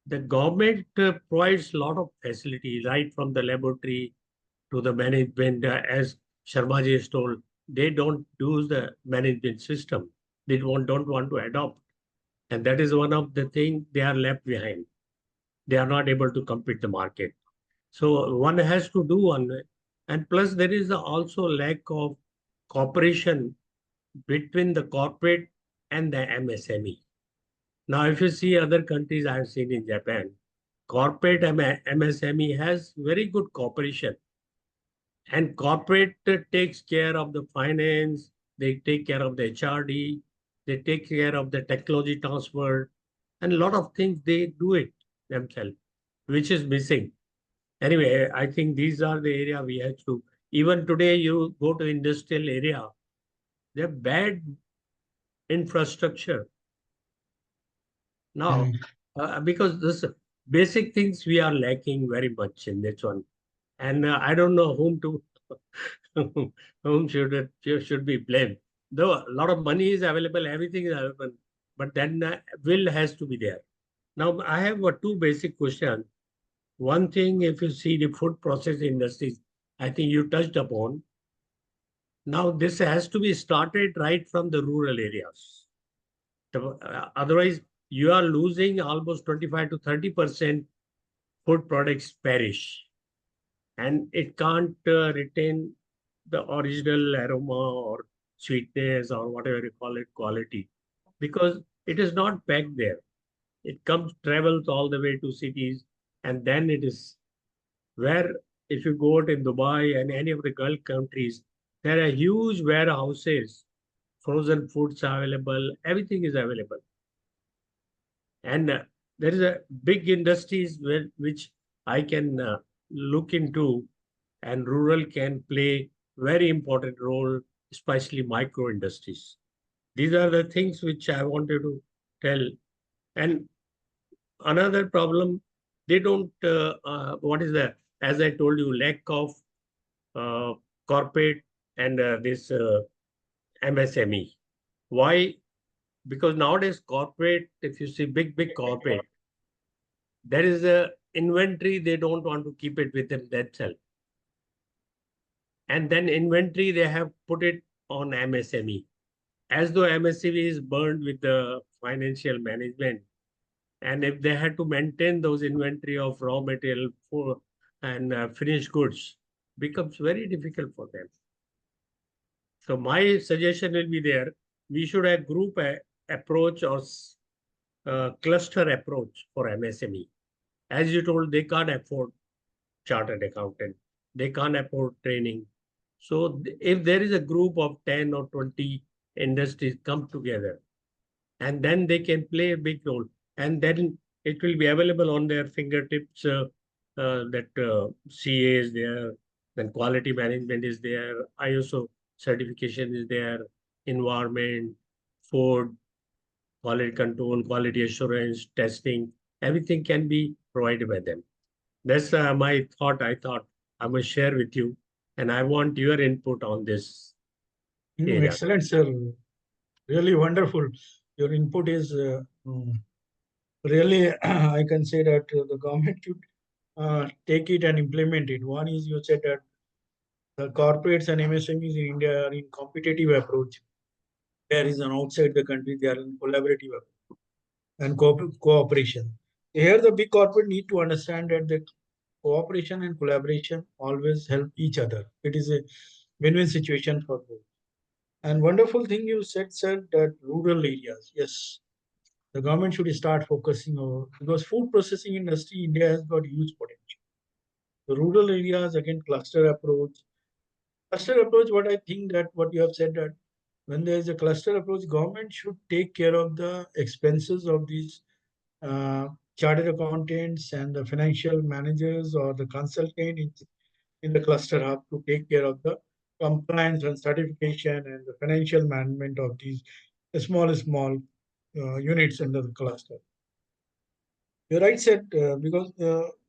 the government provides a lot of facilities, right from the laboratory to the management. As Sharmaji has told, they don't use the management system. They don't want to adopt. And that is one of the things they are left behind. They are not able to compete the market. So one has to do one. And plus there is also lack of cooperation between the corporate and the MSME. Now, if you see other countries I have seen in Japan, corporate MSME has very good cooperation. And corporate takes care of the finance, they take care of the HRD, they take care of the technology transfer, and a lot of things they do it themselves, which is missing. Anyway, I think these are the area we have to. Even today, you go to industrial area, they have bad infrastructure. Now, because this basic things we are lacking very much in this one, and I don't know whom to whom should be blamed. Though a lot of money is available, everything is available, but then will has to be there. Now, I have two basic questions. One thing, if you see the food process industries, I think you touched upon. Now, this has to be started right from the rural areas. Otherwise, you are losing almost 25 to 30% food products perish. And it can't retain the original aroma or sweetness or whatever you call it, quality, because it is not packed there. It travels all the way to cities, and then it is where, if you go to Dubai and any of the Gulf countries, there are huge warehouses, frozen foods are available, everything is available. And there is a big industries which I can look into, and rural can play very important role, especially micro industries. These are the things which I wanted to tell. And another problem, they don't, what is that? As I told you, lack of uh, corporate and this MSME. Why? Because nowadays corporate, if you see big corporate, there is a inventory, they don't want to keep it with them themselves. And then inventory, they have put it on MSME. As though MSME is burned with the financial management. And if they had to maintain those inventory of raw material and finished goods becomes very difficult for them. So my suggestion will be there. We should have group approach or cluster approach for MSME. As you told, they can't afford chartered accountant. They can't afford training. So if there is a group of 10 or 20 industries come together, and then they can play a big role, and then it will be available on their fingertips, that CA is there, then quality management is there, ISO certification is there, environment, food, quality control, quality assurance, testing, everything can be provided by them. That's my thought. I thought I must share with you, and I want your input on this area. Excellent, sir. Really wonderful. Your input is really, I can say that the government should take it and implement it. One is you said that the corporates and MSMEs in India are in competitive approach. There is an outside the country, they are in collaborative approach and cooperation. Here, the big corporate need to understand that the cooperation and collaboration always help each other. It is a win-win situation for both. And wonderful thing you said, sir, that rural areas, yes, the government should start focusing on because food processing industry India has got huge potential. The rural areas again cluster approach. Cluster approach, what I think that what you have said that when there is a cluster approach, government should take care of the expenses of these uh, chartered accountants and the financial managers or the consultant in the cluster hub to take care of the compliance and certification and the financial management of these small units under the cluster. You're right, said because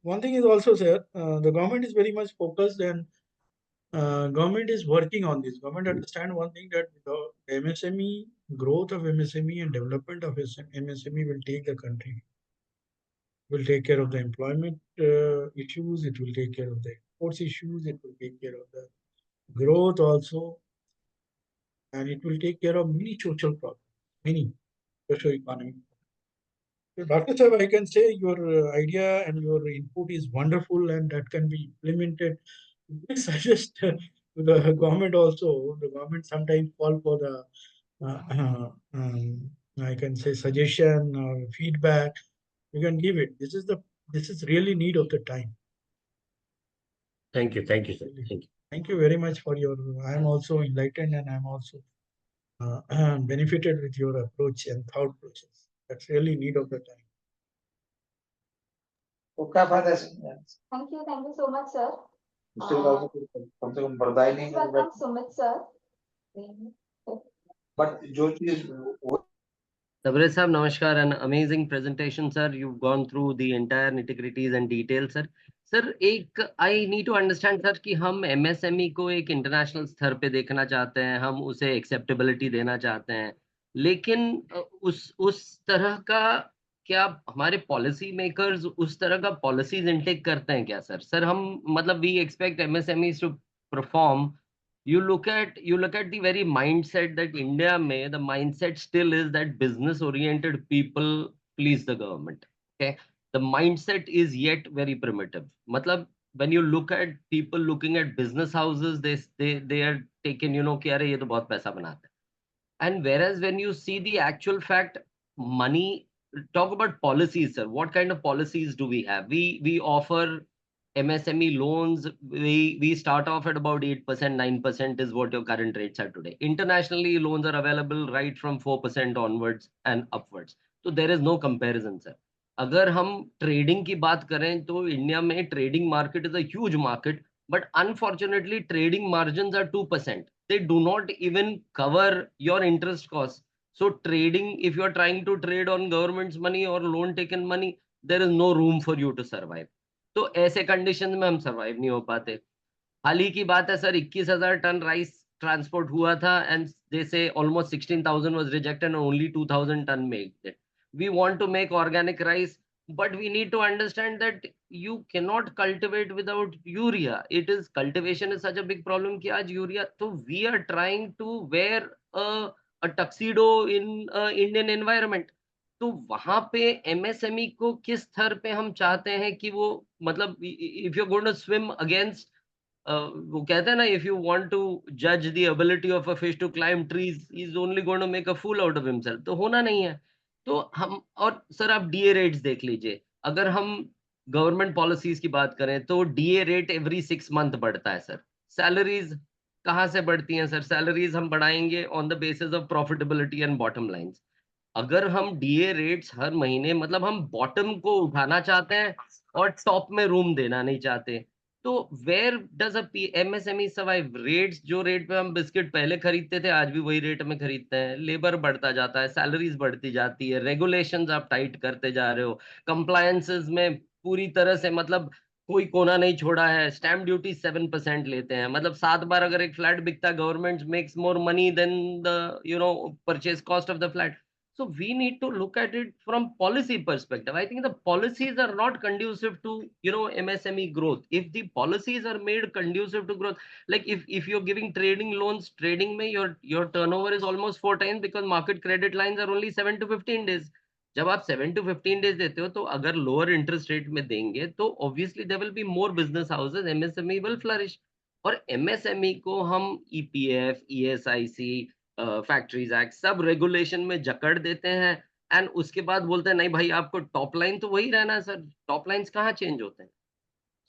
one thing is also, sir, the government is very much focused and government is working on this. Government understand one thing that the MSME growth of MSME and development of MSME will take the country, will take care of the employment issues. It will take care of the exports issues. It will take care of the growth also, and it will take care of many social problems, many social economic. So, Dr. Sahib, I can say your idea and your input is wonderful and that can be implemented. Please suggest to the government also. The government sometimes call for the, I can say, suggestion or feedback. You can give it. This is really need of the time. Thank you, sir. Thank you. Thank you very much for your. I am also enlightened and I am also benefited with your approach and thought process. That's really need of the time. Thank you so much, sir. Please welcome Sumit, sir. But जो चीज Tabrez sir, namaskar, an amazing presentation, sir. You've gone through the entire nitty-gritties and details, sir. Sir एक I need to understand sir कि हम MSME को एक international स्तर पे देखना चाहते हैं, हम उसे एक्सेप्टेबिलिटी देना चाहते हैं, लेकिन उस तरह का क्या हमारे पॉलिसी मेकर्स उस तरह का पॉलिसीज इनटेक करते हैं क्या सर हम मतलब we expect MSMEs to perform. You look at the very mindset that India may the mindset still is that business oriented people please the government. Okay, the mindset is yet very primitive. Matlab, when you look at people looking at business houses, they are taken, कि अरे ये तो बहुत पैसा बनाते हैं. And whereas when you see the actual fact, money, talk about policies, sir. What kind of policies do we have? We offer MSME loans. We start off at about 8%, 9% is what your current rates are today. Internationally, loans are available right from 4% onwards and upwards. So there is no comparison, sir. अगर हम trading की बात करें तो India में trading market is a huge market, but unfortunately trading margins are 2%. They do not even cover your interest costs. So trading, if you are trying to trade on government's money or loan taken money, there is no room for you to survive. तो ऐसे condition में हम survive नहीं हो पाते. हाल ही की बात है सर, 21,000 टन राइस ट्रांसपोर्ट हुआ था and they say almost 16,000 was rejected and only 2,000 ton made it. We want to make organic rice, but we need to understand that you cannot cultivate without urea. Cultivation is such a big problem कि आज urea, so we are trying to wear a tuxedo in Indian environment. तो वहां पे MSME को किस स्तर पे हम चाहते हैं कि वो मतलब if you going to swim against वो कहते हैं ना, इफ यू वांट टू जज the ability of a fish to climb trees is only going to make a fool out of himself, तो होना नहीं है। तो हम, और सर आप डीए रेट्स देख लीजिए, अगर हम गवर्नमेंट पॉलिसीज की बात करें तो डीए रेट एवरी 6 मंथ बढ़ता है सर। सैलरीज कहाँ से बढ़ती हैं सर? सैलरीज हम बढ़ाएंगे on the basis of profitability and bottom lines. अगर हम डीए रेट्स हर महीने, मतलब हम बॉटम को उठाना चाहते हैं और टॉप में रूम देना नहीं चाहते, तो where does a MSME survive? Rates, जो रेट पे हम बिस्किट पहले खरीदते थे आज भी वही रेट में खरीदते हैं, लेबर बढ़ता जाता है, सैलरीज बढ़ती जाती है, रेगुलेशंस आप टाइट करते जा रहे हो, कंप्लायंसेस में पूरी तरह से मतलब कोई कोना नहीं छोड़ा है, स्टैम्प ड्यूटी 7% लेते हैं, मतलब 7 बार अगर एक फ्लैट बिकता है, government makes more money than the purchase cost of the flat. So we need to look at it from policy perspective. I think the policies are not conducive to, MSME growth. If the policies are made conducive to growth, like if you're giving trading loans, trading mein your turnover is almost 4 times because market credit lines are only 7 to 15 days. जब आप 7 to 15 days देते हो तो अगर lower interest rate में देंगे तो obviously there will be more business houses, MSME will flourish. और एमएसएमई को हम ईपीएफ, ईएसआईसी, फैक्ट्रीज एक्ट सब रेगुलेशन में जकड़ देते हैं, एंड उसके बाद बोलते हैं नहीं भाई आपको टॉप लाइन तो वही रहना है सर, टॉप लाइंस कहाँ चेंज होते हैं?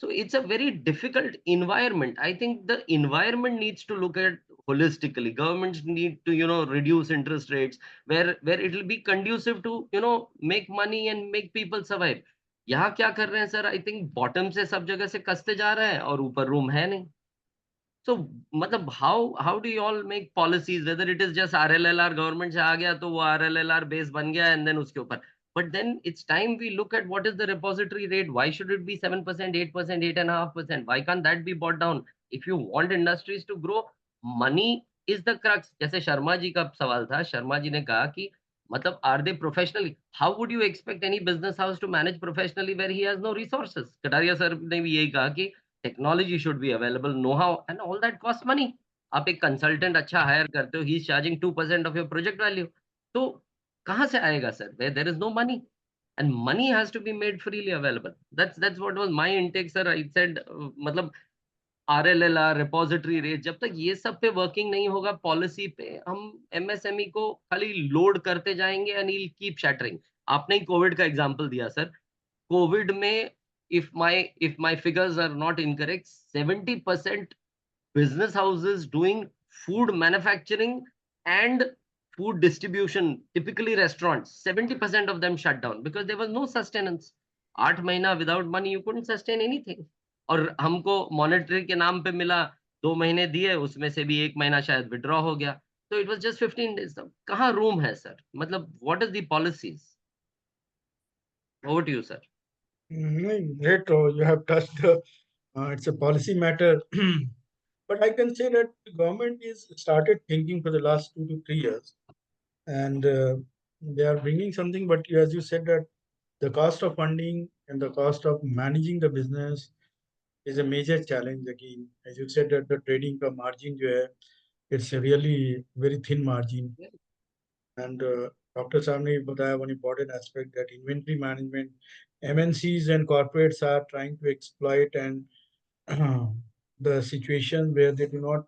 So it's a very difficult environment. I think the environment needs to look at holistically. Governments need to, reduce interest rates where it will be conducive to, make money and make people survive. यहाँ क्या कर रहे हैं sir? I think bottom से सब जगह से कसते जा रहे हैं और ऊपर रूम है नहीं। So मतलब how do you all make policies, whether it is just RLLR, government से आ गया तो वो RLLR बेस बन गया एंड देन उसके ऊपर, but then it's time we look at what is the repository rate. Why should it be 7%, 8%, 8.5%? Why can't that be brought down? If you want industries to grow, money is the crux. जैसे शर्मा जी का सवाल था, शर्मा जी ने कहा कि मतलब are they professionally? How would you expect any business house to manage professionally where he has no resources? Kataria sir ने भी यही कहा कि technology should be available, no how and all that cost money. आप एक कंसल्टेंट अच्छा hire करते हो, he is charging 2% of your project value, तो कहाँ से आएगा sir? Where there is no money, and money has to be made freely available. That's what was my intake sir. I said मतलब RLLR, repository rate, जब तक ये सब पे वर्किंग नहीं होगा पॉलिसी पे, हम एमएसएमई को खाली लोड करते जाएंगे एंड ही कीप शैटरिंग। आपने ही कोविड का एग्जांपल दिया सर। कोविड में if my figures are not incorrect, 70% business houses doing food manufacturing and food distribution, typically restaurants, 70% of them shut down because there was no sustenance. 8 महीना without money you couldn't sustain anything. और हमको monetary के नाम पे मिला, 2 महीने दिए, उसमें से भी 1 महीना शायद विड्रॉ हो गया, तो इट वाज जस्ट 15 days। कहाँ रूम है सर? मतलब what is the policies? Over to you sir. Great. You have touched. It's a policy matter, but I can say that the government is started thinking for the last 2 to 3 years, and they are bringing something. But as you said that the cost of funding and the cost of managing the business is a major challenge again. As you said that the trading का margin जो है, it's a really very thin margin. And Dr. साहब ने बताया one important aspect that inventory management, MNCs and corporates are trying to exploit and the situation where they do not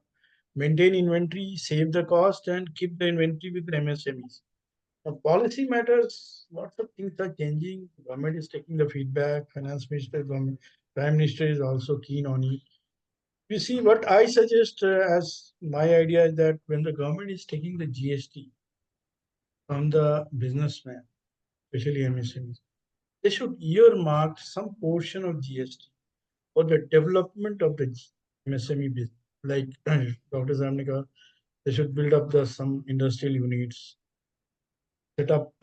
maintain inventory, save the cost, and keep the inventory with the MSMEs. Now, policy matters. Lots of things are changing. Government is taking the feedback. Finance minister, government, prime minister is also keen on it. You see, what I suggest as my idea is that when the government is taking the GST from the businessman, especially MSMEs, they should earmark some portion of GST for the development of the MSME business. Like Dr. Zamnika, they should build up some industrial units, set up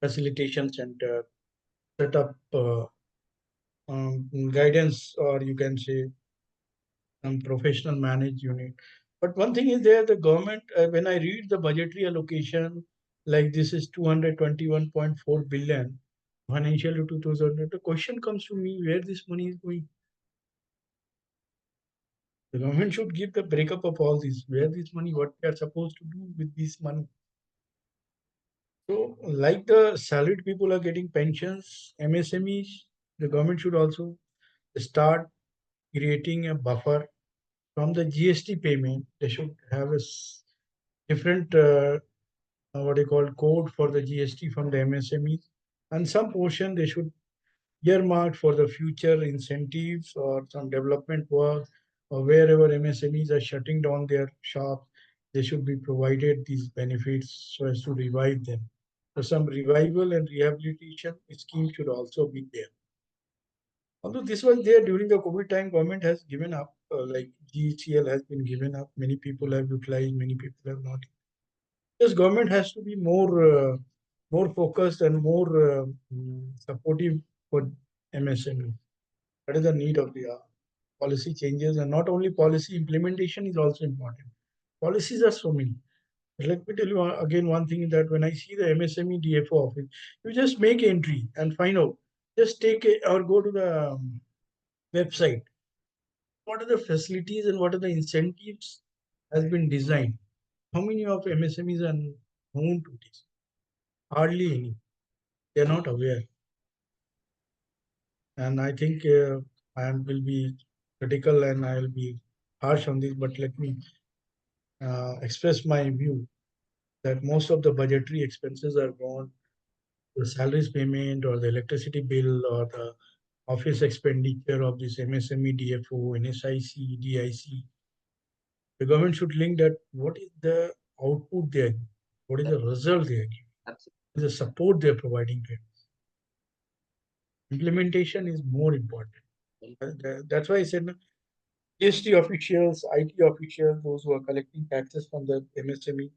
facilitation center, set up guidance, or you can say some professional managed unit. But one thing is there, the government, when I read the budgetary allocation, like this is 221.4 billion financial to 2000, the question comes to me where this money is going. The government should give the breakup of all this, where this money, what they are supposed to do with this money. So, like the salaried people are getting pensions, MSMEs, the government should also start creating a buffer from the GST payment. They should have a different what they call code for the GST from the MSMEs, and some portion they should earmark for the future incentives or some development work, or wherever MSMEs are shutting down their shops, they should be provided these benefits so as to revive them. So some revival and rehabilitation scheme should also be there. Although this was there during the COVID time, government has given up, like GCL has been given up. Many people have utilized, many people have not. Yes, government has to be more focused and more supportive for MSME. That is the need of the hour. Policy changes, and not only policy implementation is also important. Policies are so many. Let me tell you again one thing, that when I see the MSME DFO office, you just make entry and find out. Just take or go to the website. What are the facilities and what are the incentives has been designed? How many of MSMEs are known to this? Hardly any. They are not aware. And I think I will be critical and I will be harsh on this, but let me express my view that most of the budgetary expenses are gone, the salaries payment or the electricity bill or the office expenditure of this MSME, DFO, NSIC, DIC. The government should link that what is the output they are giving, what is the result they are giving, Absolutely. what is the support they are providing to it. Implementation is more important. That's why I said GST officials, IT officials, those who are collecting taxes from the MSME,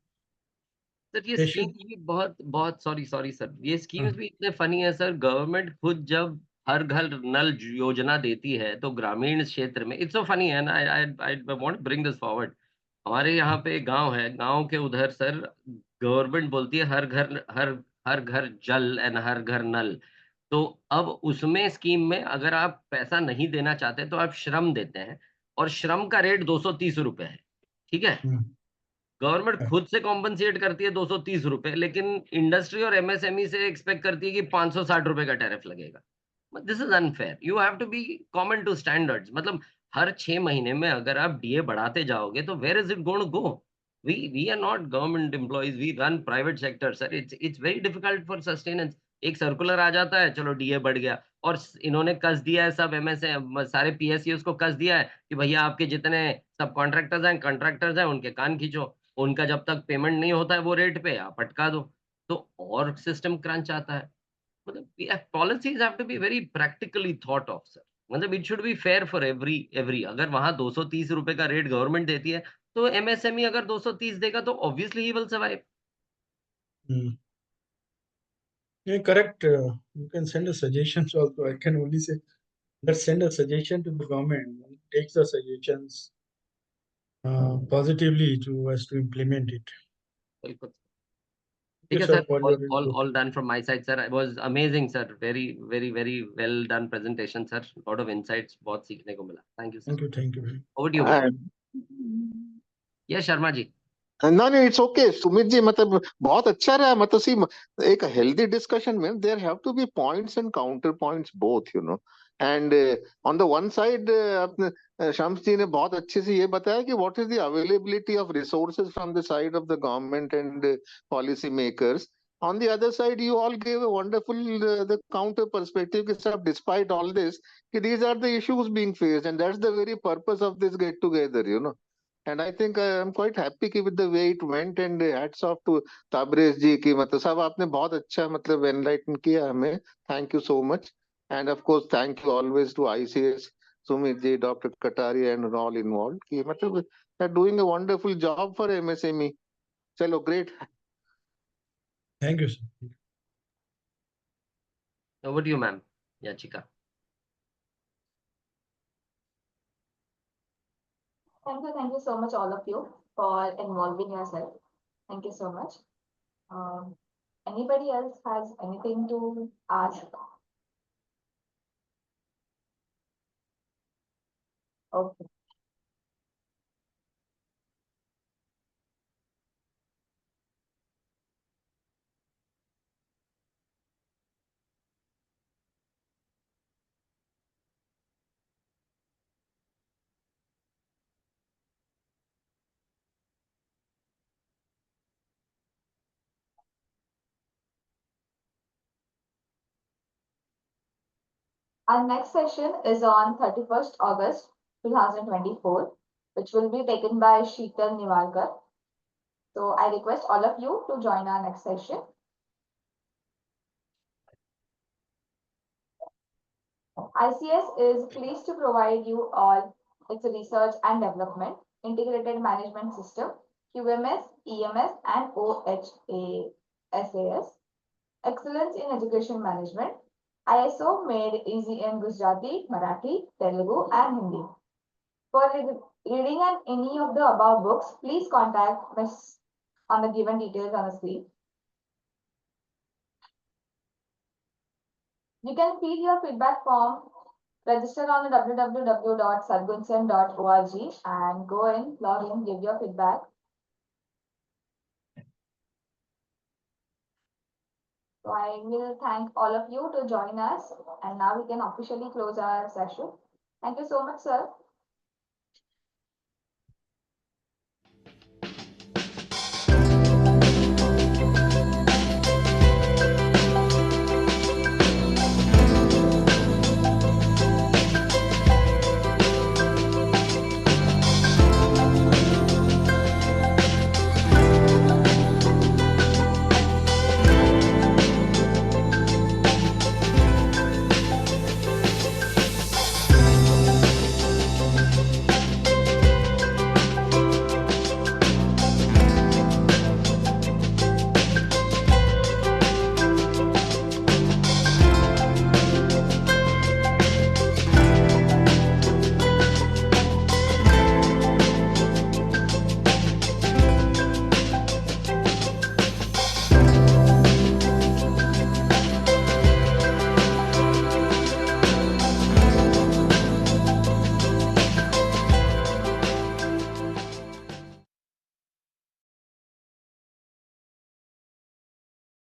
sir ये they should. Schemes भी बहुत बहुत sorry sir, ये schemes Hmm. भी इतने funny है sir. Government खुद जब हर घर नल योजना देती है तो ग्रामीण क्षेत्र में इट्स सो फनी है ना। I want bring this forward. हमारे यहाँ पे गांव है, गांव के उधर सर गवर्नमेंट बोलती है हर घर जल एंड हर घर नल। तो अब उसमें स्कीम में अगर आप पैसा नहीं देना चाहते तो आप श्रम देते हैं, और श्रम का रेट 230 रुपए है। ठीक है, Hmm. गवर्नमेंट खुद से कॉम्पेंसेट करती है 230 रुपए, लेकिन इंडस्ट्री और एमएसएमई से एक्सपेक्ट करती है कि 560 रुपए का टैरिफ लगेगा। This is unfair. You have to be common to standards. मतलब हर 6 महीने में अगर आप डीए बढ़ाते जाओगे तो where is it going to go? We are not government employees, we run private sector sir. It's very difficult for sustenance. एक सर्कुलर आ जाता है, चलो डीए बढ़ गया, और इन्होंने कस दिया है सब एमएसए सारे पीएसयूज को कस दिया है कि भैया आपके जितने सब कॉन्ट्रैक्टर्स हैं कंट्रैक्टर्स हैं उनके कान खींचो, उनका जब तक पेमेंट नहीं होता है वो रेट पे आप अटका दो। तो और सिस्टम क्रंच आता है। मतलब policies have to be very practically thought of sir. मतलब it should be fair for every. अगर वहां 230 रुपए का रेट गवर्नमेंट देती है तो एमएसएमई अगर 230 देगा तो obviously he will survive. Hmm. Yeah, correct. You can send a suggestions also. I can only say let's send a suggestion to the government. Take the suggestions positively to us to implement it. बिल्कुल। Thank you, ठीक है sir, sir, for all your all input. All done from my side sir. It was amazing sir, very very very well done presentation sir. Lot of insights, बहुत सीखने को मिला। Thank you sir. Thank you. Thank you. Over to you ma'am. And yes Sharma ji. no, no, it's okay. Sumit ji मतलब बहुत अच्छा रहा। मतलब see एक हेल्दी डिस्कशन में there have to be points and counter points both, you know. And on the one side अपने शम्स जी ने बहुत अच्छे से ये बताया कि what is the availability of resources from the side of the government and policy makers. On the other side, you all gave a wonderful the counter perspective कि सब despite all this, कि these are the issues being faced, and that's the very purpose of this get together, you know. And I think I'm quite happy कि with the way it went, and hats off to ताबरेज जी की मतलब सब आपने बहुत अच्छा मतलब enlighten किया हमें। Thank you so much. And of course thank you always to ICS, Sumit ji, Dr. Kataria and all involved कि मतलब they're doing a wonderful job for MSME. चलो great. Thank you, sir. Over to you ma'am Yachika. Thank you so much, all of you, for involving yourself. Thank you so much. Um, Anybody else has anything to ask? Okay. Our next session is on 31st August 2024, which will be taken by Sheetal Niwalkar. So I request all of you to join our next session. ICS is pleased to provide you all its research and development, integrated management system, QMS, EMS, and OHASAS, excellence in education management, ISO made easy in Gujarati, Marathi, Telugu, and Hindi. For reading any of the above books, please contact Ms. on the given details on the screen. You can fill your feedback form, register on the www.sargunsen.org and go in, log in, give your feedback. So I will thank all of you to join us, and now we can officially close our session. Thank you so much, sir.